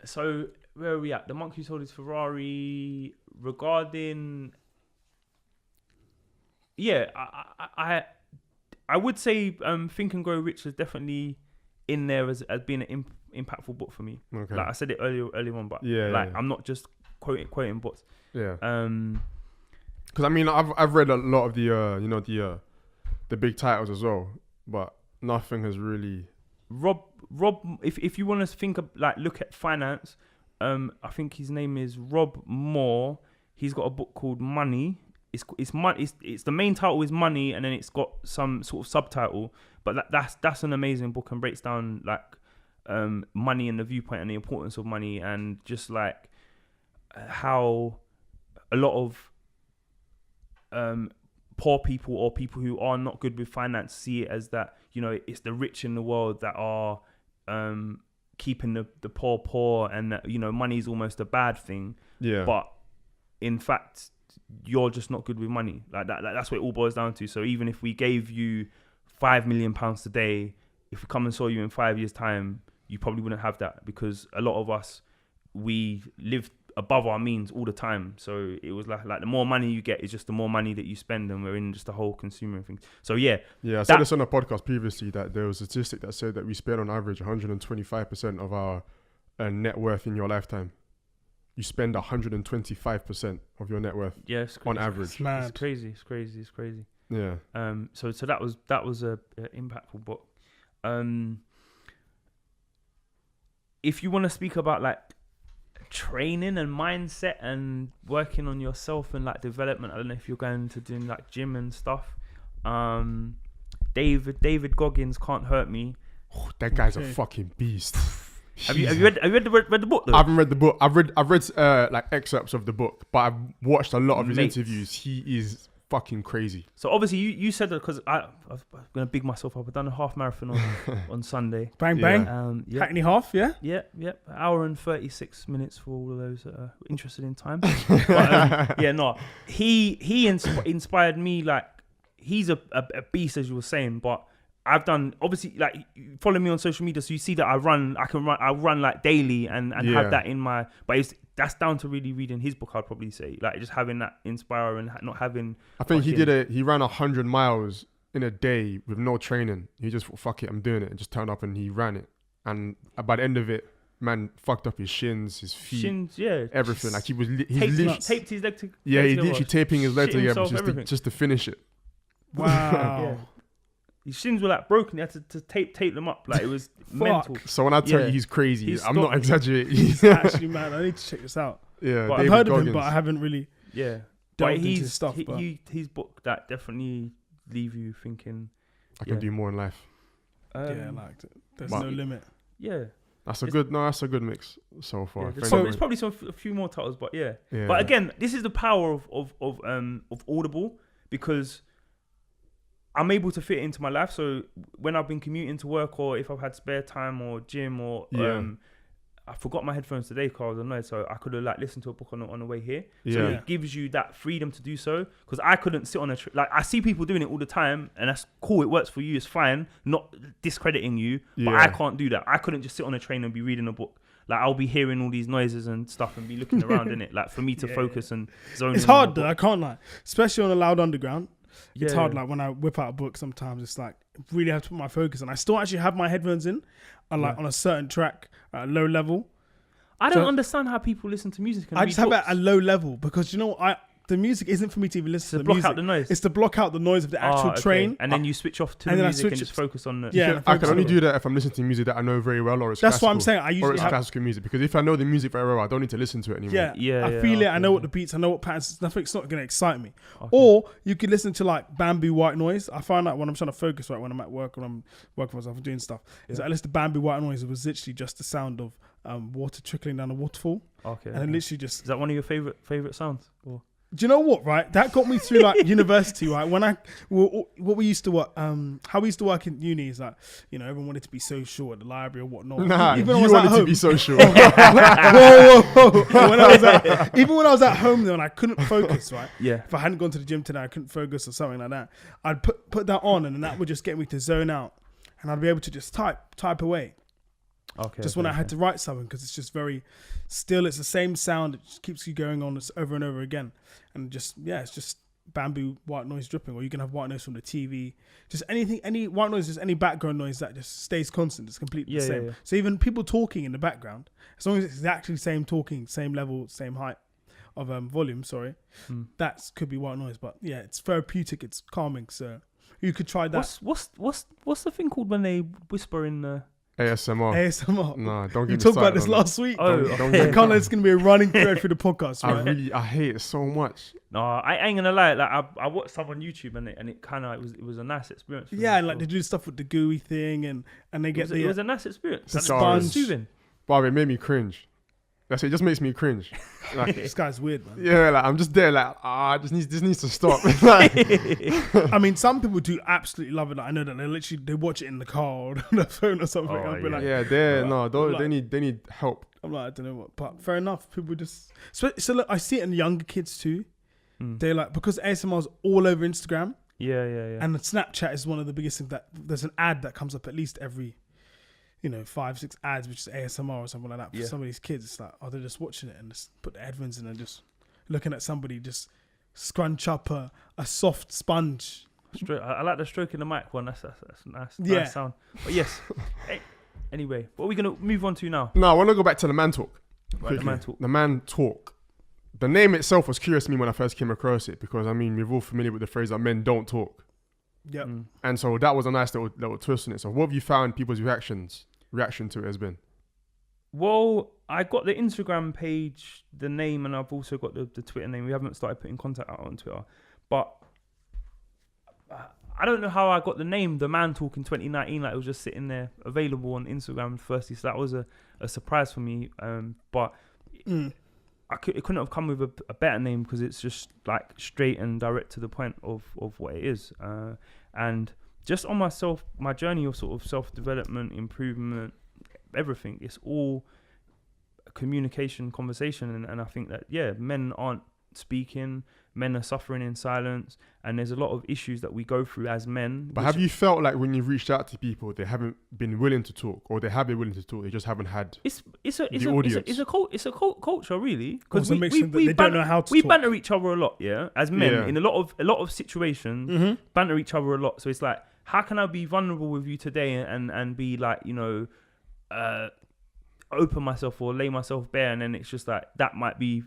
So where are we at? The Monk Who Sold His Ferrari. Regarding, yeah, I would say Think and Grow Rich is definitely in there as being an impactful book for me. Okay. Like I said it earlier on, but I'm not just quoting books. Yeah. Because I mean, I've read a lot of the big titles as well, but nothing has really. Rob, if you want to think of, like, look at finance, I think his name is Rob Moore. He's got a book called Money. It's money. It's the main title is Money, and then it's got some sort of subtitle. But that's an amazing book and breaks down like money and the viewpoint and the importance of money, and just like how a lot of poor people or people who are not good with finance see it as that, you know, it's the rich in the world that are keeping the poor, and that, you know, money is almost a bad thing. Yeah. But in fact, you're just not good with money. Like that's what it all boils down to. So even if we gave you £5 million today, if we come and saw you in 5 years' time, you probably wouldn't have that, because a lot of us, we live above our means all the time. So it was like the more money you get is just the more money that you spend, and we're in just the whole consumer thing. So yeah. I said this on a podcast previously, that there was a statistic that said that we spend on average 125% of our net worth in your lifetime. You spend 125% of your net worth on average. It's crazy. Yeah. So that was a impactful book. If you want to speak about like training and mindset and working on yourself and like development, I don't know if you're going to do like gym and stuff. David Goggins, Can't Hurt Me. Oh, that guy's a fucking beast. Have you read the book though? I haven't read the book. I've read like excerpts of the book, but I've watched a lot of his interviews. He is fucking crazy. So obviously you said that, because I was gonna big myself up. I've done a half marathon on Sunday. Bang. Hackney half, yeah. Yeah. An hour and 36 minutes for all of those that are interested in time. But, he inspired me. Like, he's a beast, as you were saying, but I've done, obviously, like, you follow me on social media, so you see that I run like daily and have that in my, but that's down to really reading his book, I'd probably say, like, just having that inspire and not having. I think he ran 100 miles in a day with no training. He just thought, fuck it, I'm doing it, and just turned up and he ran it. And by the end of it, man fucked up his shins, his feet, everything. Like, he taped his leg to. Yeah, he's literally taping his leg together just to finish it. Wow. His shins were like broken. He had to tape them up. Like, it was mental. So when I tell you he's crazy, I'm not exaggerating. He's actually mad. I need to check this out. Yeah, I've heard of him, but I haven't really. Yeah, delved into his stuff. His book that definitely leave you thinking, I can do more in life. I liked it. There's no limit. Yeah. That's a good mix so far. Yeah, there's probably a few more titles, but yeah. But again, this is the power of Audible, because I'm able to fit it into my life. So when I've been commuting to work, or if I've had spare time or gym, or I forgot my headphones today because I was annoyed, so I could have like listened to a book on the way here. So it gives you that freedom to do so, because I couldn't sit on a like I see people doing it all the time, and that's cool. It works for you. It's fine. Not discrediting you, but I can't do that. I couldn't just sit on a train and be reading a book. Like I'll be hearing all these noises and stuff and be looking around in it. Like for me to focus and zone. It's hard though. I can't lie, especially on a loud underground. It's hard. Like when I whip out a book, sometimes it's like really have to put my focus, and I still actually have my headphones in, and like on a certain track at a low level. I don't understand how people listen to music. And I just have it at a low level because the music isn't for me to even listen to the music. Out the noise. It's to block out the noise of the actual train. And then you switch off to the music and just focus on it. Yeah, I can only do that if I'm listening to music that I know very well, or it's that's classical, what I'm saying. I usually have classical music, because if I know the music very well, I don't need to listen to it anymore. I feel it. I know what the beats. I know what patterns. It's not going to excite me. Okay. Or you could listen to like bamboo white noise. I find that when I'm trying to focus, right, when I'm at work, when I'm working myself and doing stuff, is I listen to bamboo white noise. It was literally just the sound of water trickling down a waterfall. Okay. And literally just. Is that one of your favorite sounds? Or? Do you know what, right? That got me through like university, right? When what we used to work, how we used to work in uni is like, everyone wanted to be social at the library or whatnot. Nah, even you wanted to be social. Whoa. Even when I was at home though, and I couldn't focus, right? Yeah. If I hadn't gone to the gym today, I couldn't focus or something like that. I'd put that on, and then that would just get me to zone out, and I'd be able to just type away. Okay. When I had to write something, because it's just very still. It's the same sound. It just keeps you going on over and over again, and it's just bamboo white noise dripping. Or you can have white noise from the TV. Just anything, any white noise, just any background noise that just stays constant. It's completely the same. Yeah. So even people talking in the background, as long as it's exactly the same talking, same level, same height of volume. That could be white noise. But yeah, it's therapeutic. It's calming. So you could try that. What's the thing called when they whisper in the ASMR. No, don't get me started. We talked about this last week. I can't let it's going to be a running thread through the podcast, right? I hate it so much. No, I ain't gonna lie. Like I watched stuff on YouTube, and it kind of it was a nice experience. Yeah, like they do stuff with the gooey thing, and they get it was a nice experience. It's soothing. But it made me cringe. It just makes me cringe. Like, this guy's weird, man. Yeah, like I'm just there, like this needs to stop. I mean, some people do absolutely love it. Like, I know that they watch it in the car or on their phone or something. They need help. I'm like, I don't know what, but fair enough. People just so look, I see it in younger kids too. They like, because ASMR's all over Instagram. Yeah. And Snapchat is one of the biggest things that there's an ad that comes up at least every 5-6 ads, which is ASMR or something like that. For some of these kids, it's like, they're just watching it and just put the headphones in and just looking at somebody just scrunch up a soft sponge. I like the stroke in the mic one. That's nice sound. But yes. Anyway, what are we going to move on to now? No, I want to go back to the man talk. Right, the man talk. The man talk. The name itself was curious to me when I first came across it, because, I mean, we're all familiar with the phrase that men don't talk. Yep. And so that was a nice little twist in it. So what have you found people's reaction to it has been? Well, I got the Instagram page, the name, and I've also got the Twitter name. We haven't started putting content out on Twitter, but I don't know how I got the name, The Man Talk in 2019. Like, it was just sitting there available on Instagram firstly, so that was a surprise for me. But it couldn't have come with a better name, because it's just like straight and direct to the point of what it is. And just on my journey of sort of self-development, improvement, everything, it's all communication, conversation. And I think that, men aren't speaking, men are suffering in silence, and there's a lot of issues that we go through as men. But have you felt like when you've reached out to people, they haven't been willing to talk, or they have been willing to talk, they just haven't had It's a culture, really, because they don't know how to we talk. banter each other a lot, as men, in a lot of situations, banter each other a lot. So it's like, how can I be vulnerable with you today and be like, open myself or lay myself bare, and then it's just like that might be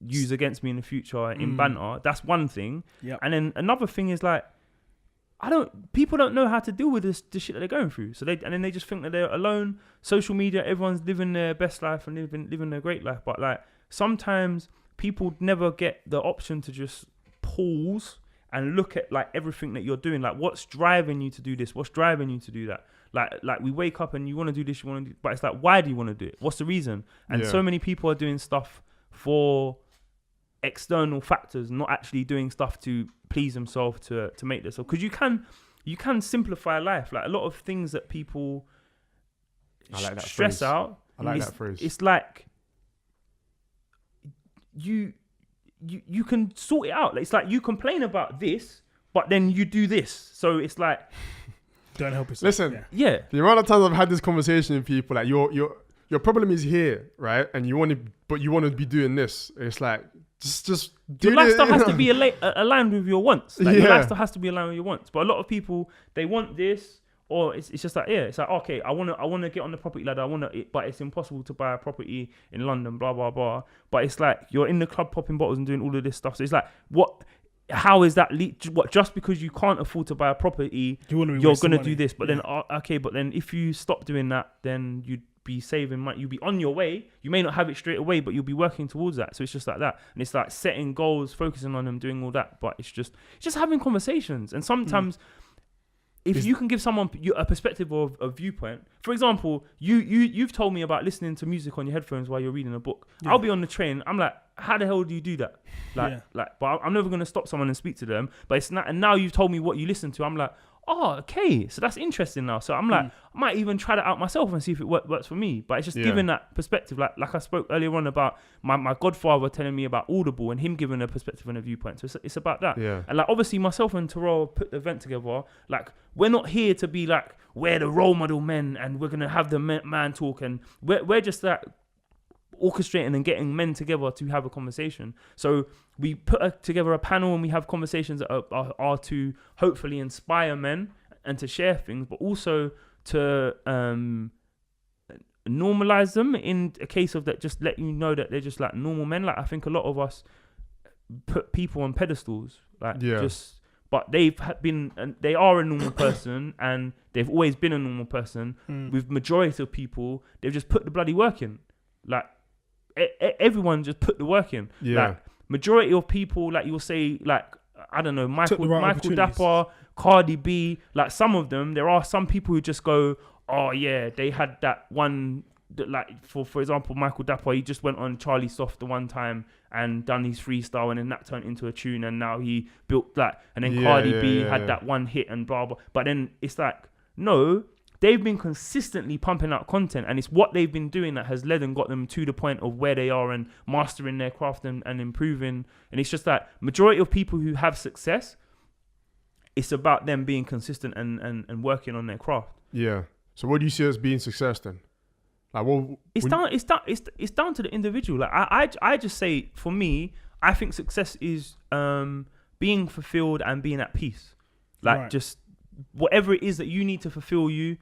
used against me in the future in banter. That's one thing. Yep. And then another thing is like, people don't know how to deal with the shit that they're going through. So they just think that they're alone. Social media, everyone's living their best life and living their great life. But like, sometimes people never get the option to just pause and look at like everything that you're doing. Like, what's driving you to do this? What's driving you to do that? Like we wake up and you want to do this, but it's like, why do you want to do it? What's the reason? And so many people are doing stuff for external factors, not actually doing stuff to please themselves to make this. Because you can simplify life. Like a lot of things that people stress phrase. out. I like that phrase. It's like you can sort it out. Like, it's like you complain about this, but then you do this. So it's like, don't help yourself. Listen, yeah. The amount of times I've had this conversation with people, like your problem is here, right? And you want to be doing this. It's like just do your lifestyle has to be aligned with your wants. Like, your lifestyle has to be aligned with your wants. But a lot of people, they want this, or it's just like, it's like, okay, I want to get on the property ladder. But it's impossible to buy a property in London, blah blah blah. But it's like you're in the club popping bottles and doing all of this stuff. So it's like, what? How is that? What? Just because you can't afford to buy a property, you're gonna do this. But then, okay, but then if you stop doing that, then you'd be saving money. You'll be on your way. You may not have it straight away, but you'll be working towards that. So it's just like that, and it's like setting goals, focusing on them, doing all that. But it's just having conversations. And sometimes, if you can give someone a perspective or a viewpoint, for example, you've told me about listening to music on your headphones while you're reading a book. I'll be on the train. I'm like, how the hell do you do that? But I'm never gonna stop someone and speak to them. But it's not. And now you've told me what you listen to. I'm like, oh, okay, so that's interesting now. So I'm like, I might even try that out myself and see if it works for me. But it's just giving that perspective. Like I spoke earlier on about my godfather telling me about Audible and him giving a perspective and a viewpoint. So it's about that. Yeah. And like, obviously myself and Terrell put the event together. Like, we're not here to be like, we're the role model men and we're going to have the man talk. And we're just like orchestrating and getting men together to have a conversation. So we put together a panel and we have conversations that are to hopefully inspire men and to share things, but also to normalize them in a case of that, just let you know that they're just like normal men. Like, I think a lot of us put people on pedestals, but they are a normal person and they've always been a normal person. With majority of people, they've just put the bloody work in. Like, everyone just put the work in. Like, majority of people, like, you'll say, like, I don't know, Michael Dapper, Cardi B, like, some of them, there are some people who just go, oh yeah, they had that one, like, for example, Michael Dapper, he just went on Charlie Soft the one time and done his freestyle, and then that turned into a tune, and now he built that. And then Cardi B had that one hit and blah blah. But then it's like, no, they've been consistently pumping out content, and it's what they've been doing that has led and got them to the point of where they are and mastering their craft and improving. And it's just that majority of people who have success, it's about them being consistent and working on their craft. Yeah. So what do you see as being success then? Like, it's down to the individual. Like, I just say, for me, I think success is being fulfilled and being at peace. Like, just whatever it is that you need to fulfill you,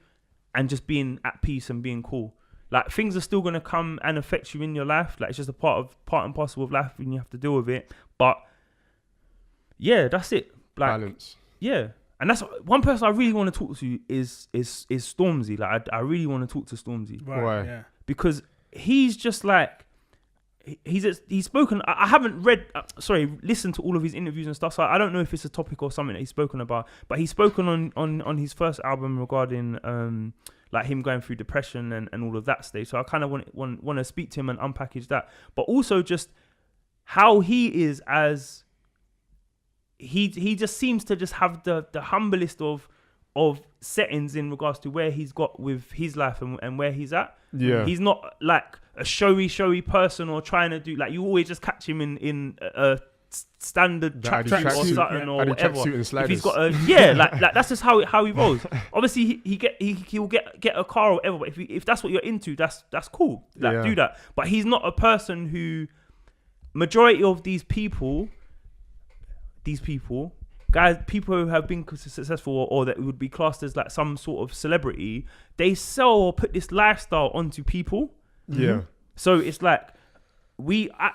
and just being at peace and being cool. Like, things are still gonna come and affect you in your life. Like, it's just a part and parcel of life, and you have to deal with it. But yeah, that's it. Like, balance. Yeah. And that's one person I really want to talk to is Stormzy. Like, I really want to talk to Stormzy. Why? Yeah. Because he's just like, he's spoken. I haven't listened to all of his interviews and stuff. So I don't know if it's a topic or something that he's spoken about. But he's spoken on his first album regarding like him going through depression and all of that stage. So I kind of want to speak to him and unpackage that. But also just how he is as. He just seems to just have the humblest of settings in regards to where he's got with his life and where he's at. Yeah. He's not like a showy person or trying to do, like, you always just catch him in a standard tracksuit or something or whatever. If he's got like that's just how he rolls. Obviously he'll get a car or whatever, but if that's what you're into, that's cool. Like, do that. But he's not a person who, majority of these people, guys, people who have been successful or that would be classed as like some sort of celebrity, they sell or put this lifestyle onto people. Yeah. So it's like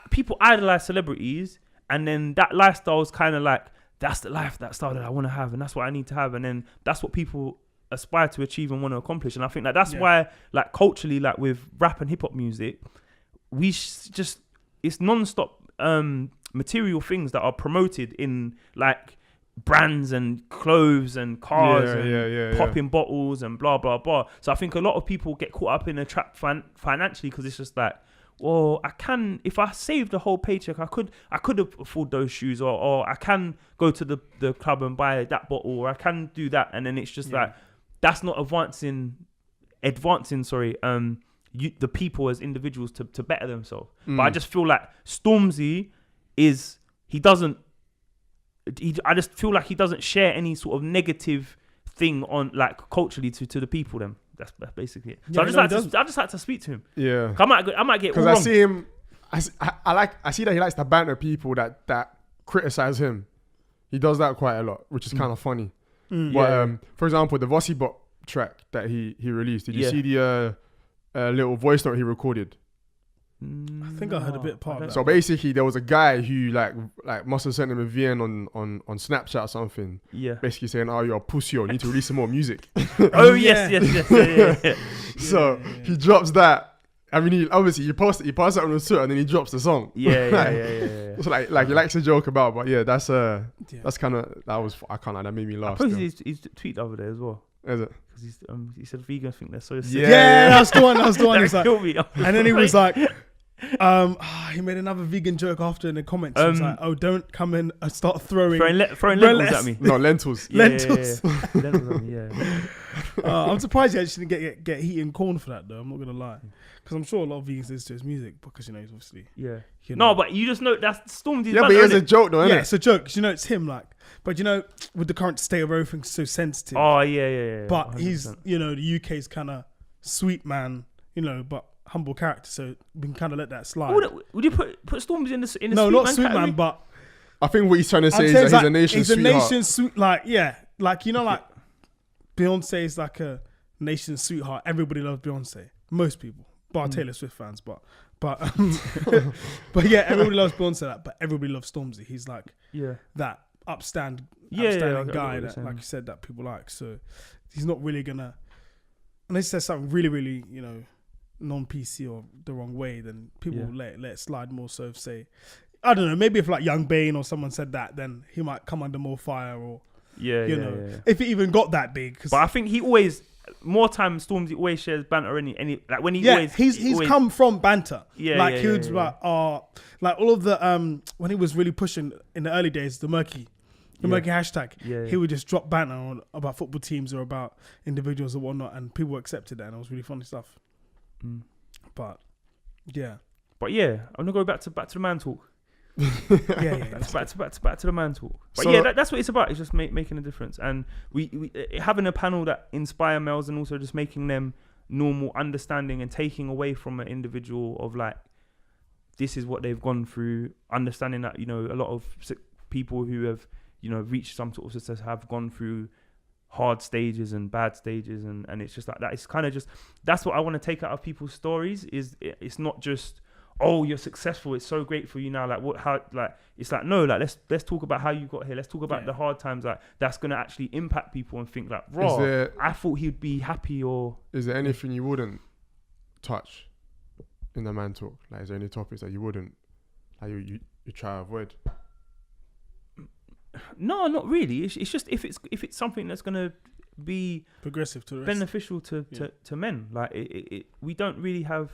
people idolize celebrities, and then that lifestyle is kind of like, that's the lifestyle that I want to have, and that's what I need to have, and then that's what people aspire to achieve and want to accomplish. And I think that's why, like, culturally, like with rap and hip hop music, we just, it's non-stop material things that are promoted in like brands and clothes and cars and popping bottles and blah blah blah. So I think a lot of people get caught up in a trap financially, because it's just like, well, I can, if I saved the whole paycheck, I could afford those shoes, or I can go to the club and buy that bottle, or I can do that. And then it's just like, that's not advancing, the people as individuals to better themselves. But I just feel like Stormzy I just feel like he doesn't share any sort of negative thing on, like, culturally to the people. Them that's basically it. So I just like to speak to him. Yeah, I might get it all because wrong. I see him. I see that he likes to banter people that criticize him. He does that quite a lot, which is kind of funny. But for example, the Vossi Bot track that he released. Did you see the little voice note he recorded? I think I heard a bit part of that. So basically, there was a guy who like must have sent him a VN on Snapchat or something. Yeah. Basically saying, "Oh, you're a pussy. You need to release some more music." Oh yes. So he drops that. I mean, he posts it on the Twitter and then he drops the song. Yeah. So like he likes to joke about, but that's kind of that made me laugh. I posted his tweet the other day as well. Is it? Because he said vegans think they're so sick. Yeah, that's the one. He's like, me. And then he was like, he made another vegan joke after in the comments. He was like, "Oh, don't come in and start throwing lentils at me." No, lentils. Lentils. Lentils at me. Yeah. I'm surprised he actually didn't get eaten corn for that though. I'm not gonna lie, because I'm sure a lot of vegans listen to his music because he's obviously. Yeah. No, but you just know that's Stormzy's. Yeah, but it's a joke though, isn't it? It's a joke. It's him, like. But with the current state of everything so sensitive. Oh yeah. But 100%. He's the UK's kind of sweet man, but humble character, so we can kind of let that slide. Would you put Stormzy in the no, sweet not man sweet category? man, but I think what he's trying to say is that he's a nation's sweetheart. He's a nation's sweet, like Beyonce is like a nation's sweetheart. Everybody loves Beyonce. Most people, bar Taylor Swift fans, but yeah, everybody loves Beyonce. But everybody loves Stormzy. He's like that upstanding guy that, like you said, that people like. So he's not really gonna, unless he says something really, really, non-PC or the wrong way, then people let it slide more. So if say, I don't know, maybe if like Young Bane or someone said that, then he might come under more fire, or if it even got that big. But I think he always, more time, Stormzy always shares banter. Any like when he always he's always come from banter. He was like all of the when he was really pushing in the early days, the murky hashtag. He would just drop banter about football teams or about individuals or whatnot, and people accepted that, and it was really funny stuff. But I'm gonna go back to the man talk. That's back to the man talk. But so, that's what it's about. It's just making a difference, and we having a panel that inspire males, and also just making them normal, understanding, and taking away from an individual of like, this is what they've gone through, understanding that a lot of people who have reached some sort of success have gone through hard stages and bad stages, and it's just like that. It's kind of just, that's what I want to take out of people's stories. Is it's not just, oh, you're successful, it's so great for you now, like what, how, like it's like, no, like let's talk about how you got here. Let's talk about the hard times, like that's gonna actually impact people and think like, raw, I thought he'd be happy. Or is there anything you wouldn't touch in the man talk? Like, is there any topics that you wouldn't, like you try to avoid? No, not really. It's just if it's something that's gonna be progressive to the rest. Beneficial to men. Like we don't really have.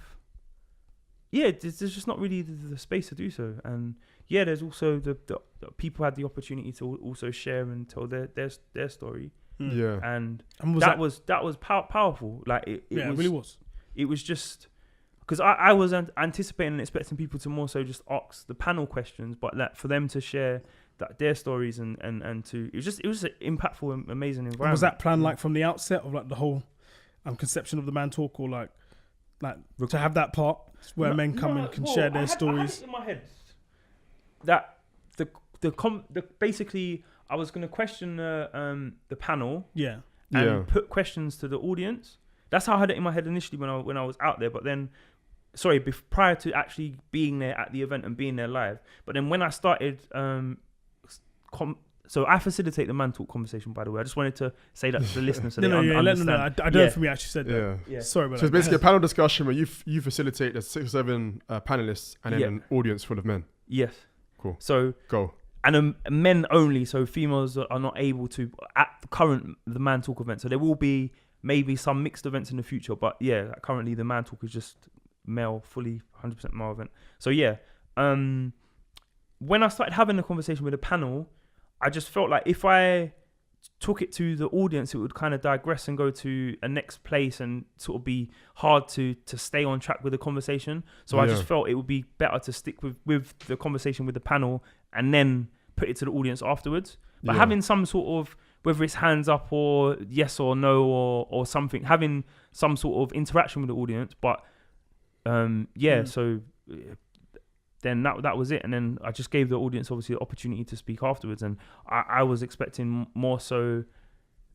Yeah, there's just not really the space to do so. And there's also the people had the opportunity to also share and tell their story. And that was powerful. Like it really was. It was just because I was anticipating and expecting people to more so just ask the panel questions, but that for them to share their stories and to it was an impactful and amazing environment. And was that planned like from the outset of like the whole conception of the man talk, or like to have that part where men come and can share their stories? I had it in my head that the basically I was going to question the panel and put questions to the audience. That's how I had it in my head initially when I was out there, but then prior to actually being there at the event and being there live. But then when I started so I facilitate the man talk conversation, by the way. I just wanted to say that to the listeners so they understand. I don't know if we actually said that. Yeah. Sorry about that. So it's basically a panel discussion where you facilitate the 6 or 7 panelists and then an audience full of men. Yes. Cool. So go. And men only, so females are not able to at the man talk event. So there will be maybe some mixed events in the future, but currently the man talk is just male, fully 100% male event. So yeah, when I started having the conversation with the panel, I just felt like if I took it to the audience, it would kind of digress and go to a next place and sort of be hard to stay on track with the conversation. So I just felt it would be better to stick with the conversation with the panel and then put it to the audience afterwards. But having some sort of, whether it's hands up or yes or no or something, having some sort of interaction with the audience. But so then that was it. And then I just gave the audience obviously the opportunity to speak afterwards. And I was expecting more so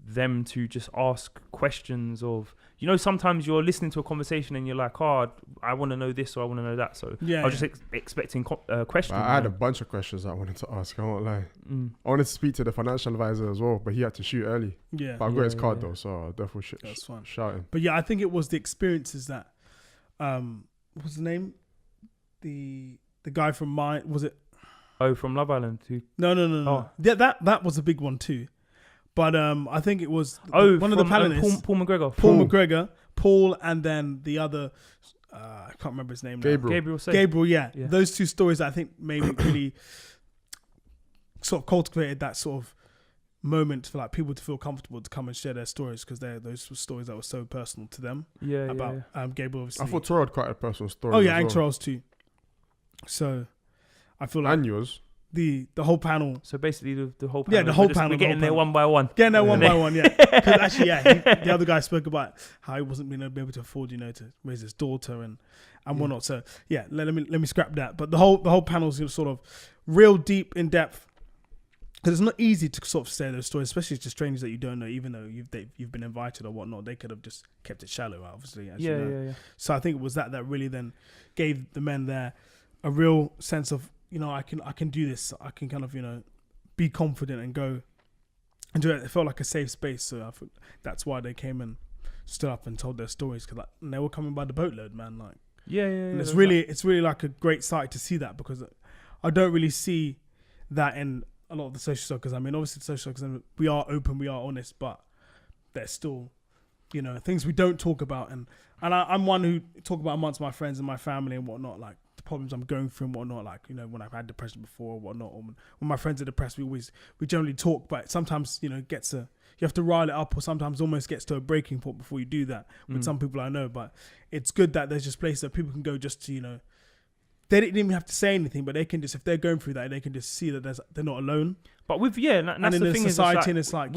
them to just ask questions of, you know, sometimes you're listening to a conversation and you're like, oh, I want to know this or I want to know that. So I was just expecting questions. I had a bunch of questions I wanted to ask. I won't lie. I wanted to speak to the financial advisor as well, but he had to shoot early. Yeah. But I've got his card though, so I'll definitely shout him. But yeah, I think it was the experiences that, what's the name? The guy from was it? Oh, from Love Island too. No. Oh. Yeah, that was a big one too. But I think it was one of the panelists. Paul McGregor. Paul, and then the other, I can't remember his name. Gabriel, yeah. Those two stories I think maybe really sort of cultivated that sort of moment for like people to feel comfortable to come and share their stories, because those were stories that were so personal to them. Gabriel, obviously. I thought Torrell had quite a personal story. Oh yeah, and Torrell's too. So I feel like and yours. The whole panel. So basically the whole panel. Yeah, the whole panel. We're getting there one by one. Getting there one by one, yeah. Because actually, the other guy spoke about how he wasn't being able to afford, you know, to raise his daughter and whatnot. So yeah, let me scrap that. But the whole panel is sort of real deep, in depth. Because it's not easy to sort of say those stories, especially to strangers that you don't know, even though you've been invited or whatnot. They could have just kept it shallow, obviously. As you know. So I think it was that really then gave the men there a real sense of, you know, I can do this. I can kind of, you know, be confident and go and do it. It felt like a safe space. So I think that's why they came and stood up and told their stories, because and they were coming by the boatload, man. Like And it's really like a great sight to see that, because I don't really see that in a lot of the social circles. I mean, obviously the social circles, we are open, we are honest, but there's still, you know, things we don't talk about. And I'm one who talk about amongst my friends and my family and whatnot, like the problems I'm going through and whatnot, like, you know, when I've had depression before or whatnot, or when my friends are depressed, we generally talk, but sometimes, you know, you have to rile it up, or sometimes almost gets to a breaking point before you do that with some people I know. But it's good that there's just places that people can go just to, you know, they didn't even have to say anything, but they can just, if they're going through that, they can just see that they're not alone. But with that's and in the thing society, and it's like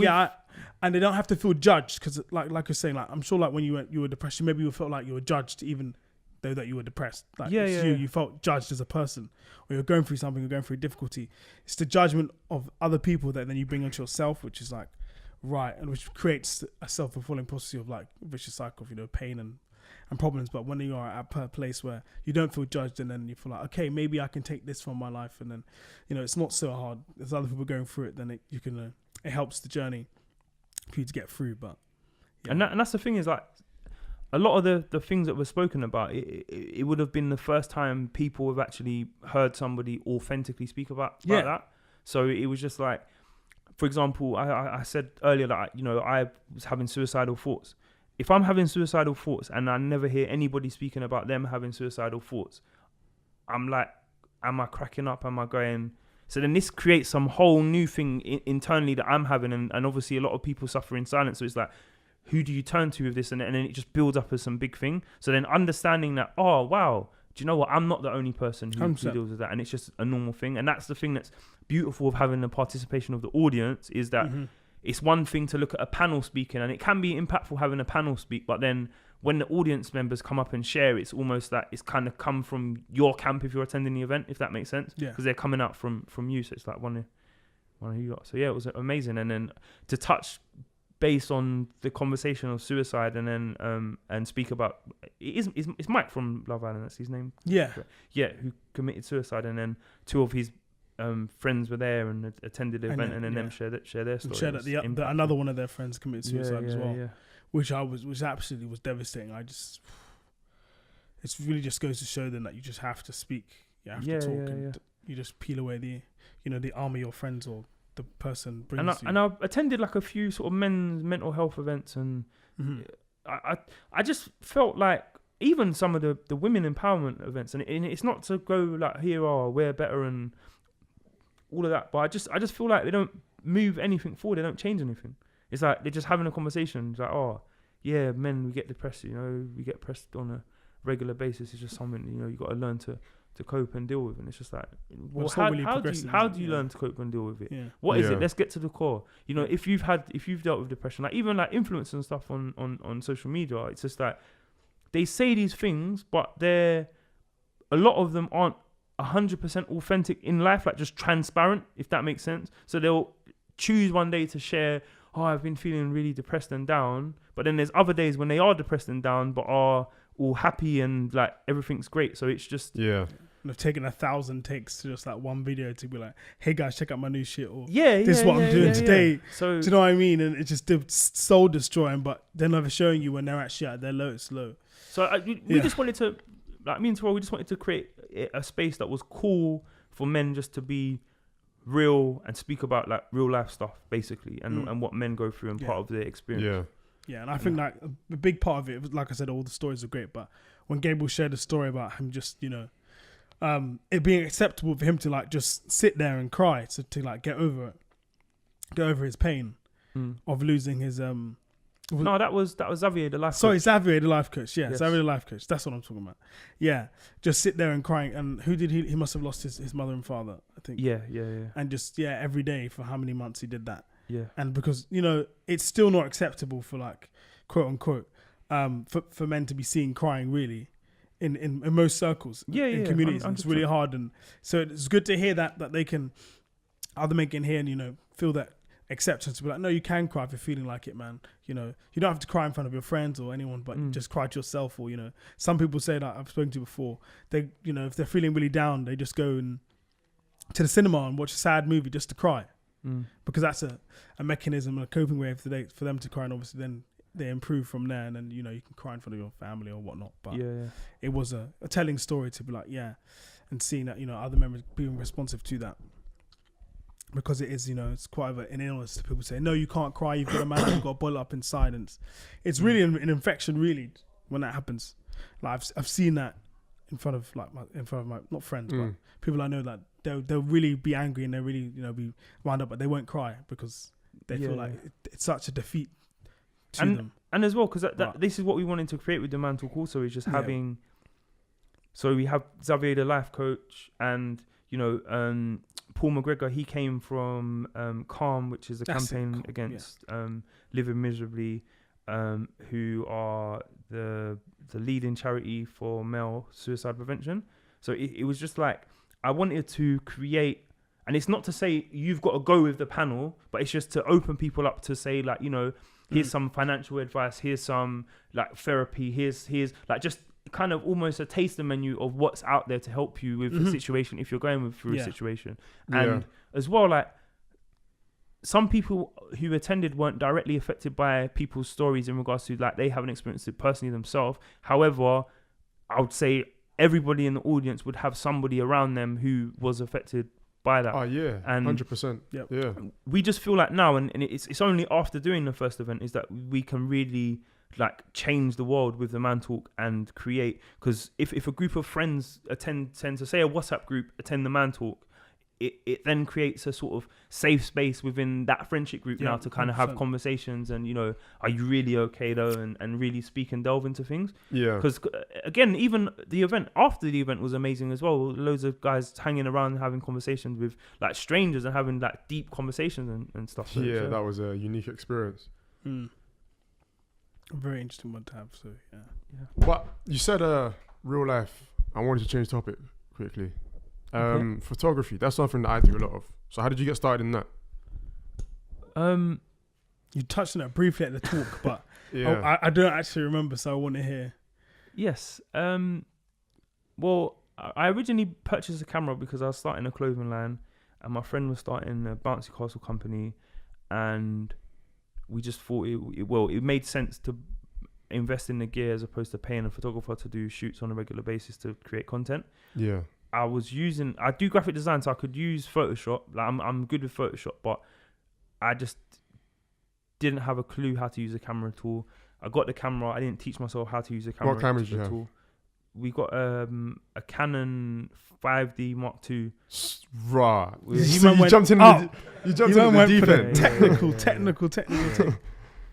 and they don't have to feel judged, because like you're saying, like I'm sure like when you were depressed, maybe you felt like you were judged even though that you were depressed. Like you felt judged as a person, or you're going through something, you're going through difficulty. It's the judgment of other people that then you bring onto yourself, which is like right, and which creates a self-fulfilling prophecy of like a vicious cycle of, you know, pain and problems. But when you are at a place where you don't feel judged, and then you feel like, okay, maybe I can take this from my life, and then, you know, it's not so hard. There's other people going through it, then it helps the journey for you to get through. But and that's the thing, is like a lot of the things that were spoken about, it would have been the first time people have actually heard somebody authentically speak about that. So it was just like, for example, I said earlier that, you know, I was having suicidal thoughts. If I'm having suicidal thoughts and I never hear anybody speaking about them having suicidal thoughts, I'm like, am I cracking up? Am I going? So then this creates some whole new thing internally that I'm having. And obviously a lot of people suffer in silence. So it's like, who do you turn to with this? And then it just builds up as some big thing. So then understanding that, oh, wow, do you know what? I'm not the only person who deals with that. And it's just a normal thing. And that's the thing that's beautiful of having the participation of the audience, is that it's one thing to look at a panel speaking, and it can be impactful having a panel speak, but then when the audience members come up and share, it's almost that it's kind of come from your camp if you're attending the event, if that makes sense. Yeah. Because they're coming out from you, so it's like one of you got. So yeah, it was amazing. And then to touch base on the conversation of suicide, and then and speak about it's Mike from Love Island, that's his name. Yeah, who committed suicide, and then two of his friends were there and attended the event, and then them share their story. Shared that another one of their friends committed suicide as well, which absolutely was devastating. It really just goes to show them that you just have to speak, you have to talk, and you just peel away the army your friends or the person brings you. And I attended like a few sort of men's mental health events, and I just felt like even some of the women empowerment events, and it's not to go like here we're better and all of that, but I just feel like they don't move anything forward. They don't change anything. It's like they're just having a conversation. It's like, oh yeah, men, we get depressed. You know, we get depressed on a regular basis. It's just something, you know, you got to learn to cope and deal with. And it's just like, well, how do you learn to cope and deal with it? Yeah. What is it? Let's get to the core. You know, if you've dealt with depression, like even like influencers and stuff on social media, it's just like they say these things, but a lot of them aren't 100% authentic in life, like just transparent, if that makes sense. So they'll choose one day to share, oh, I've been feeling really depressed and down, but then there's other days when they are depressed and down, but are all happy and like everything's great. So it's just They've taken 1,000 takes to just like one video to be like, hey guys, check out my new shit, or this is what I'm doing today. So do you know what I mean? And it's just soul destroying, but they're never showing you when they're actually at their lowest low. So we just wanted to, like me and Terrell, we just wanted to create a space that was cool for men just to be real and speak about like real life stuff basically, and what men go through and part of their experience. Yeah, and I think like a big part of it was, like I said, all the stories are great, but when Gabriel shared a story about him just, you know, it being acceptable for him to like just sit there and cry to like get over his pain of losing his no, that was Xavier, the life coach. Sorry, Xavier, the life coach. Yeah, yes. Xavier, the life coach. That's what I'm talking about. Yeah, just sit there and crying. And who did he must have lost his mother and father, I think. Yeah. And just every day for how many months he did that. Yeah. And because, you know, it's still not acceptable for like quote unquote for men to be seen crying really in most circles in communities. 100%. It's really hard, and so it's good to hear that they can, other men can hear and, you know, feel that acceptance to be like, no, you can cry if you're feeling like it, man. You know, you don't have to cry in front of your friends or anyone, but just cry to yourself. Or, you know, some people say that, I've spoken to before, they, you know, if they're feeling really down, they just go to the cinema and watch a sad movie just to cry, because that's a mechanism, a coping way for them to cry, and obviously then they improve from there, and then, you know, you can cry in front of your family or whatnot. But it was a telling story to be like, and seeing that, you know, other members being responsive to that. Because it is, you know, it's quite an illness. People say, no, you can't cry. You've got a man, you've got a bottle up inside, and it's really an infection. Really, when that happens, like I've seen that in front of my not friends, but people I know that they'll really be angry and they'll really, you know, be wound up, but they won't cry because they feel like it's such a defeat to them. And as well, because this is what we wanted to create with the Man Talk. Also, is just having. So we have Xavier, the life coach, and, you know, Paul McGregor, he came from Calm, which is a campaign against living miserably, who are the leading charity for male suicide prevention. So it was just like, I wanted to create, and it's not to say you've got to go with the panel, but it's just to open people up to say, like, you know, here's some financial advice, here's some like therapy, here's like just kind of almost a taster menu of what's out there to help you with the situation if you're going through a situation. And as well, like, some people who attended weren't directly affected by people's stories in regards to like they haven't experienced it personally themselves. However, I would say everybody in the audience would have somebody around them who was affected by that. Oh yeah, and 100%. Yeah. We just feel like now, and it's only after doing the first event is that we can really like change the world with the Man Talk and create. Because if a group of friends tend to say a WhatsApp group attend the Man Talk, it then creates a sort of safe space within that friendship group now to kind of have conversations and, you know, are you really okay though, and really speak and delve into things. Yeah. Because again, even the event after the event was amazing as well. Loads of guys hanging around and having conversations with like strangers and having like deep conversations and stuff. So, that was a unique experience. A very interesting one to have. So yeah. But you said real life. I wanted to change topic quickly. Photography, that's something that I do a lot of. So how did you get started in that? You touched on it briefly at the talk, but I don't actually remember, so I want to hear. Yes. Well, I originally purchased a camera because I was starting a clothing line and my friend was starting a bouncy castle company, and we just thought it made sense to invest in the gear as opposed to paying a photographer to do shoots on a regular basis to create content. Yeah. I do graphic design, so I could use Photoshop. Like I'm good with Photoshop, but I just didn't have a clue how to use a camera at all. I got the camera. I didn't teach myself how to use the camera. What camera did you at have? all. We got a Canon 5D Mark II. Right. You jumped in. You jumped in the deep end. Technical.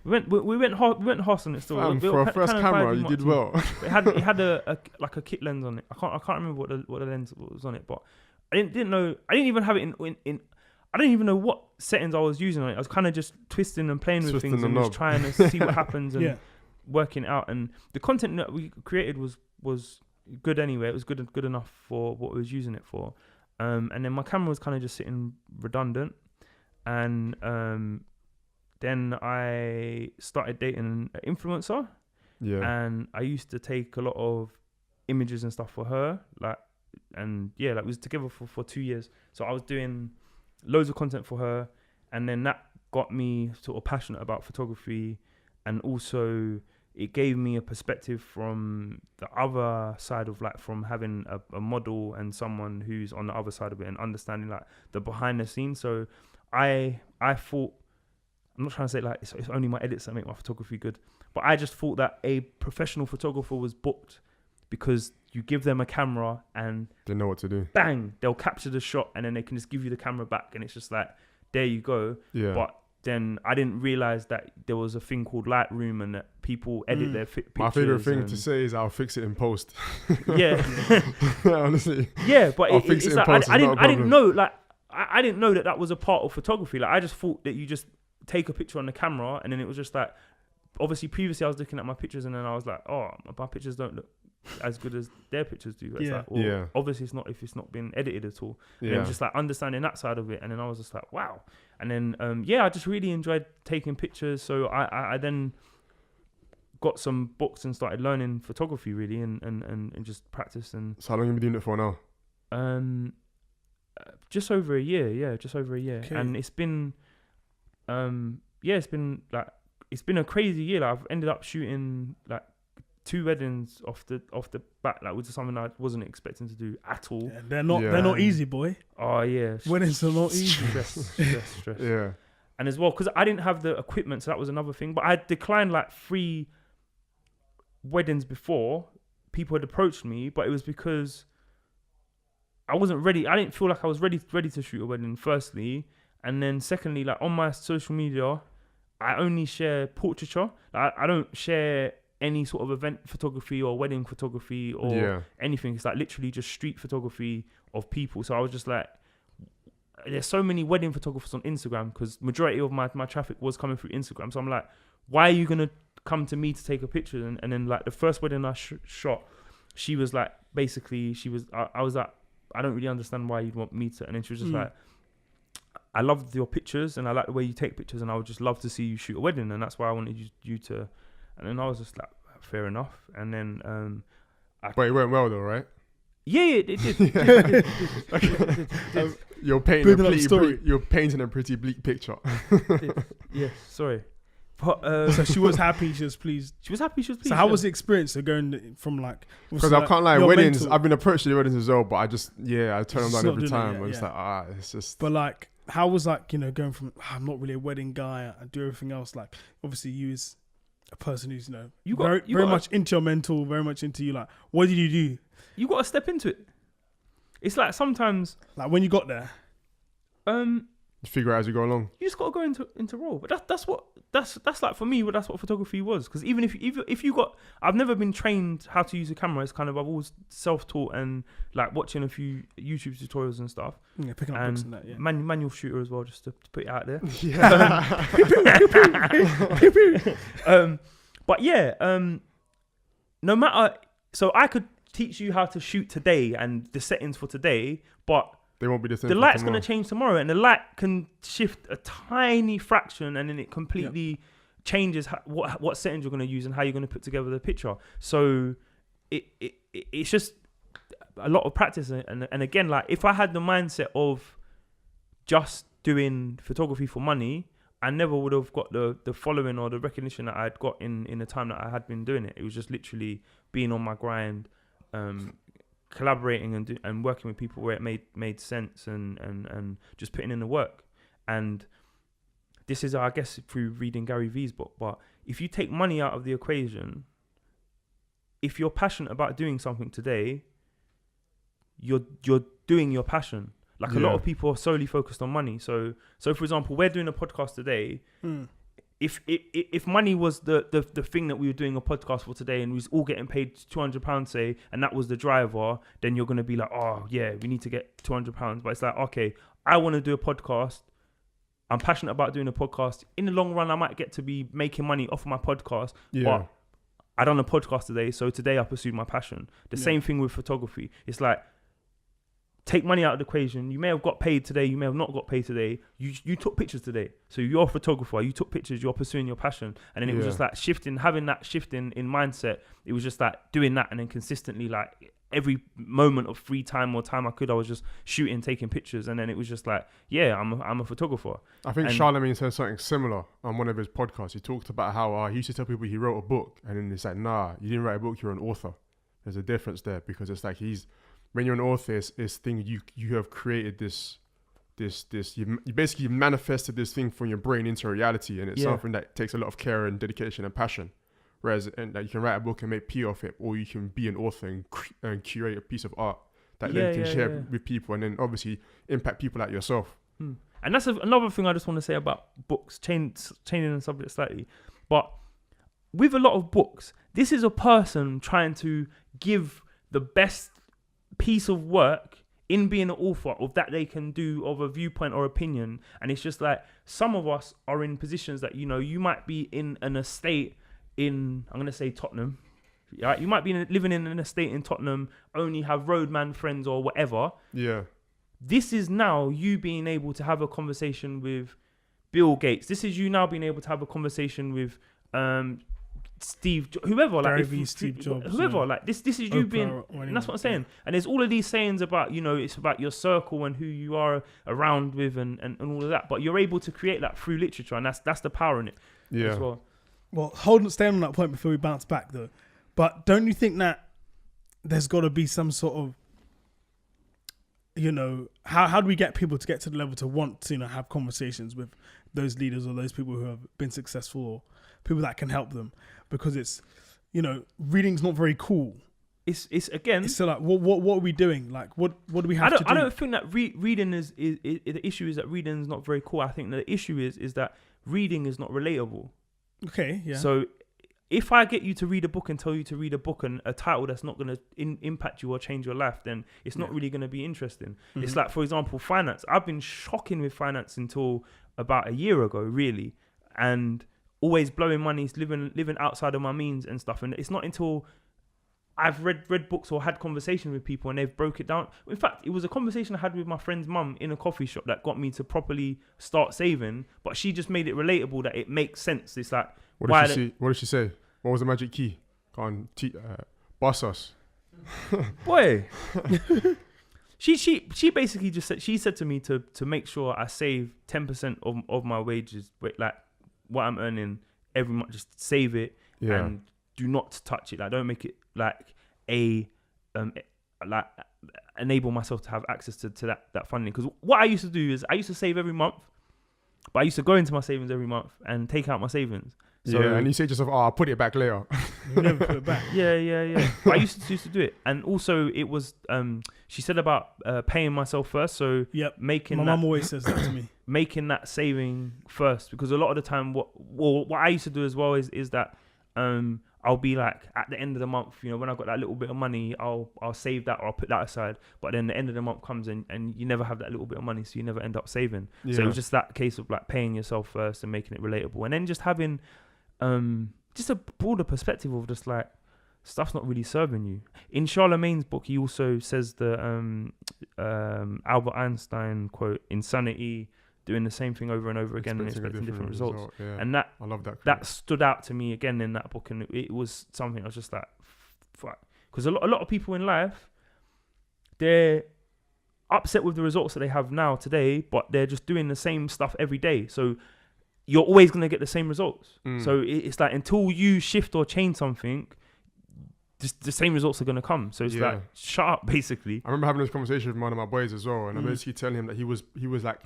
We went horse on it still. For a first camera, you did well. It had a kit lens on it. I can't remember what the lens was on it, but I didn't know. I didn't even have it in. I didn't even know what settings I was using on it. I was kind of just twisting and playing with things and just trying to see what happens and working it out. And the content that we created was good anyway. It was good enough for what we was using it for. And then my camera was kind of just sitting redundant. And then I started dating an influencer. Yeah. And I used to take a lot of images and stuff for her. We was together for 2 years. So I was doing loads of content for her, and then that got me sort of passionate about photography, and also it gave me a perspective from the other side of from having a model and someone who's on the other side of it and understanding the behind the scenes. So I thought, I'm not trying to say it's only my edits that make my photography good, but I just thought that a professional photographer was booked because you give them a camera and they know what to do. Bang, they'll capture the shot and then they can just give you the camera back, and it's just there you go. Yeah. But then I didn't realize that there was a thing called Lightroom and that people edit their pictures. My favorite thing to say is I'll fix it in post. Yeah. Honestly. Yeah, but I'll fix it in post. I didn't know I didn't know that was a part of photography. I just thought that you just take a picture on the camera, and then it was just obviously previously I was looking at my pictures and then I was like, oh, my pictures don't look as good as their pictures do. It's obviously it's not if it's not been edited at all. And it was just understanding that side of it, and then I was just like, wow. And then I just really enjoyed taking pictures. So I then got some books and started learning photography really, and just practice. And so how long have you been doing it for now? Just over a year. Just over a year. Okay. And it's been it's been a crazy year. I've ended up shooting 2 weddings off the bat, which is something I wasn't expecting to do at all. Yeah, they're not easy, boy. Oh yeah, weddings are not easy. Stress. Yeah. And as well, because I didn't have the equipment, so that was another thing. But I declined 3 weddings before. People had approached me, but it was because I wasn't ready. I didn't feel like I was ready to shoot a wedding, firstly. And then secondly, on my social media, I only share portraiture. I don't share any sort of event photography or wedding photography or anything. It's literally just street photography of people. So I was just there's so many wedding photographers on Instagram, because majority of my traffic was coming through Instagram. So I'm like, why are you going to come to me to take a picture? And then the first wedding I shot, she was basically, I was like, I don't really understand why you'd want me to. And then she was just I loved your pictures and I like the way you take pictures, and I would just love to see you shoot a wedding, and that's why I wanted you to. And then I was just fair enough. And then but it went well though, right? Yeah, it did. You're painting a pretty bleak picture. Yeah, sorry. But, so she was happy, she was pleased. So how was the experience of going from because I can't lie, weddings, mental. I've been approached to weddings as well, but I just I turn them down every time. It, it's it's just. But how was going from I'm not really a wedding guy, I do everything else, obviously you as a person who's very much into your mental, very much into you, what did you do? You got to step into it. It's sometimes when you got there, you figure out as you go along. You just got to go into role. But that's for me. That's what photography was. Because even if you got, I've never been trained how to use a camera. It's I've always self-taught and watching a few YouTube tutorials and stuff. Yeah, picking up books and that. Yeah, manual shooter as well, just to put it out there. Yeah. But no matter. So I could teach you how to shoot today and the settings for today, but they won't be the same. The light's going to change tomorrow, and the light can shift a tiny fraction, and then it completely changes what settings you're going to use and how you're going to put together the picture. So it's just a lot of practice, and again, if I had the mindset of just doing photography for money, I never would have got the following or the recognition that I'd got in the time that I had been doing it. It was just literally being on my grind, collaborating and working with people where it made sense, and just putting in the work. And this is, I guess, through reading Gary V's book, but if you take money out of the equation, if you're passionate about doing something today, you're doing your passion. Like a lot of people are solely focused on money. So for example, we're doing a podcast today. If money was the thing that we were doing a podcast for today, and we was all getting paid £200, say, and that was the driver, then you're gonna be like, oh yeah, we need to get £200. But it's like, okay, I want to do a podcast. I'm passionate about doing a podcast. In the long run, I might get to be making money off of my podcast. But I done a podcast today, so today I pursued my passion. The same thing with photography. It's like, take money out of the equation. You may have got paid today. You may have not got paid today. You took pictures today. So you're a photographer. You took pictures. You're pursuing your passion. And then it was just like having that shift in mindset. It was just like doing that, and then consistently, like every moment of free time or time I could, I was just shooting, taking pictures. And then it was just like, yeah, I'm a photographer. I think Charlemagne said something similar on one of his podcasts. He talked about how he used to tell people he wrote a book, and then it's like, nah, you didn't write a book. You're an author. There's a difference there, because it's like when you're an author, it's thing you have created this you basically manifested this thing from your brain into reality, and it's something that takes a lot of care and dedication and passion. Whereas that you can write a book and make P off it, or you can be an author and curate a piece of art that then you can share with people, and then obviously impact people like yourself. And that's another thing I just want to say about books, changing the subject slightly. But with a lot of books, this is a person trying to give the best piece of work in being an author of that they can do, of a viewpoint or opinion. And it's just like, some of us are in positions that, you might be in an estate in, I'm going to say Tottenham, right? You might be living in an estate in Tottenham, only have roadman friends or whatever. Yeah. This is now you being able to have a conversation with Bill Gates. This is you now being able to have a conversation with Steve, whoever, like Steve Jobs, whoever, like this is you Oprah, being, and that's what I'm saying. And there's all of these sayings about, it's about your circle and who you are around with and all of that. But you're able to create that through literature, and that's the power in it. Yeah. As well. Well, stay on that point before we bounce back though. But don't you think that there's got to be some sort of, how do we get people to get to the level to want to, have conversations with those leaders or those people who have been successful or people that can help them? Because it's, reading's not very cool. It's again. So like, what are we doing? Like, what do we have to do? I don't think that reading is the issue is that reading is not very cool. I think the issue is that reading is not relatable. Okay, yeah. So if I get you to read a book and tell you to read a book and a title that's not going to impact you or change your life, then it's not really going to be interesting. Mm-hmm. It's like, for example, finance. I've been shocking with finance until about a year ago, really, and always blowing money, living outside of my means and stuff. And it's not until I've read books or had conversations with people and they've broke it down. In fact, it was a conversation I had with my friend's mum in a coffee shop that got me to properly start saving. But she just made it relatable that it makes sense. It's like, what did she say? What was the magic key? Go on, boss us. Boy. She basically just said, she said to me to make sure I save 10% of my wages, like what I'm earning every month, just save it and do not touch it. Like, don't make it like like enable myself to have access to that funding. Because what I used to do is I used to save every month, but I used to go into my savings every month and take out my savings. So, and you say to yourself, I'll put it back later. You never put it back. Yeah. But I used to do it. And also it was, she said about paying myself first. So making my mum always says that to me. Making that saving first. Because a lot of the time, what I used to do as well is that I'll be like, at the end of the month, when I've got that little bit of money, I'll save that or I'll put that aside. But then the end of the month comes and you never have that little bit of money, so you never end up saving. So it was just that case of like paying yourself first and making it relatable. And then just having just a broader perspective of just like, stuff's not really serving you. In Charlemagne's book, he also says the Albert Einstein quote, insanity, doing the same thing over and over again and expecting different results. And that, I love that stood out to me again in that book, and it was something I was just like, fuck. Because a lot of people in life, they're upset with the results that they have now today, but they're just doing the same stuff every day. So you're always going to get the same results. So it's like, until you shift or change something, just the same results are going to come. So it's like, shut up, basically. I remember having this conversation with one of my boys as well, and I'm basically telling him that he was like,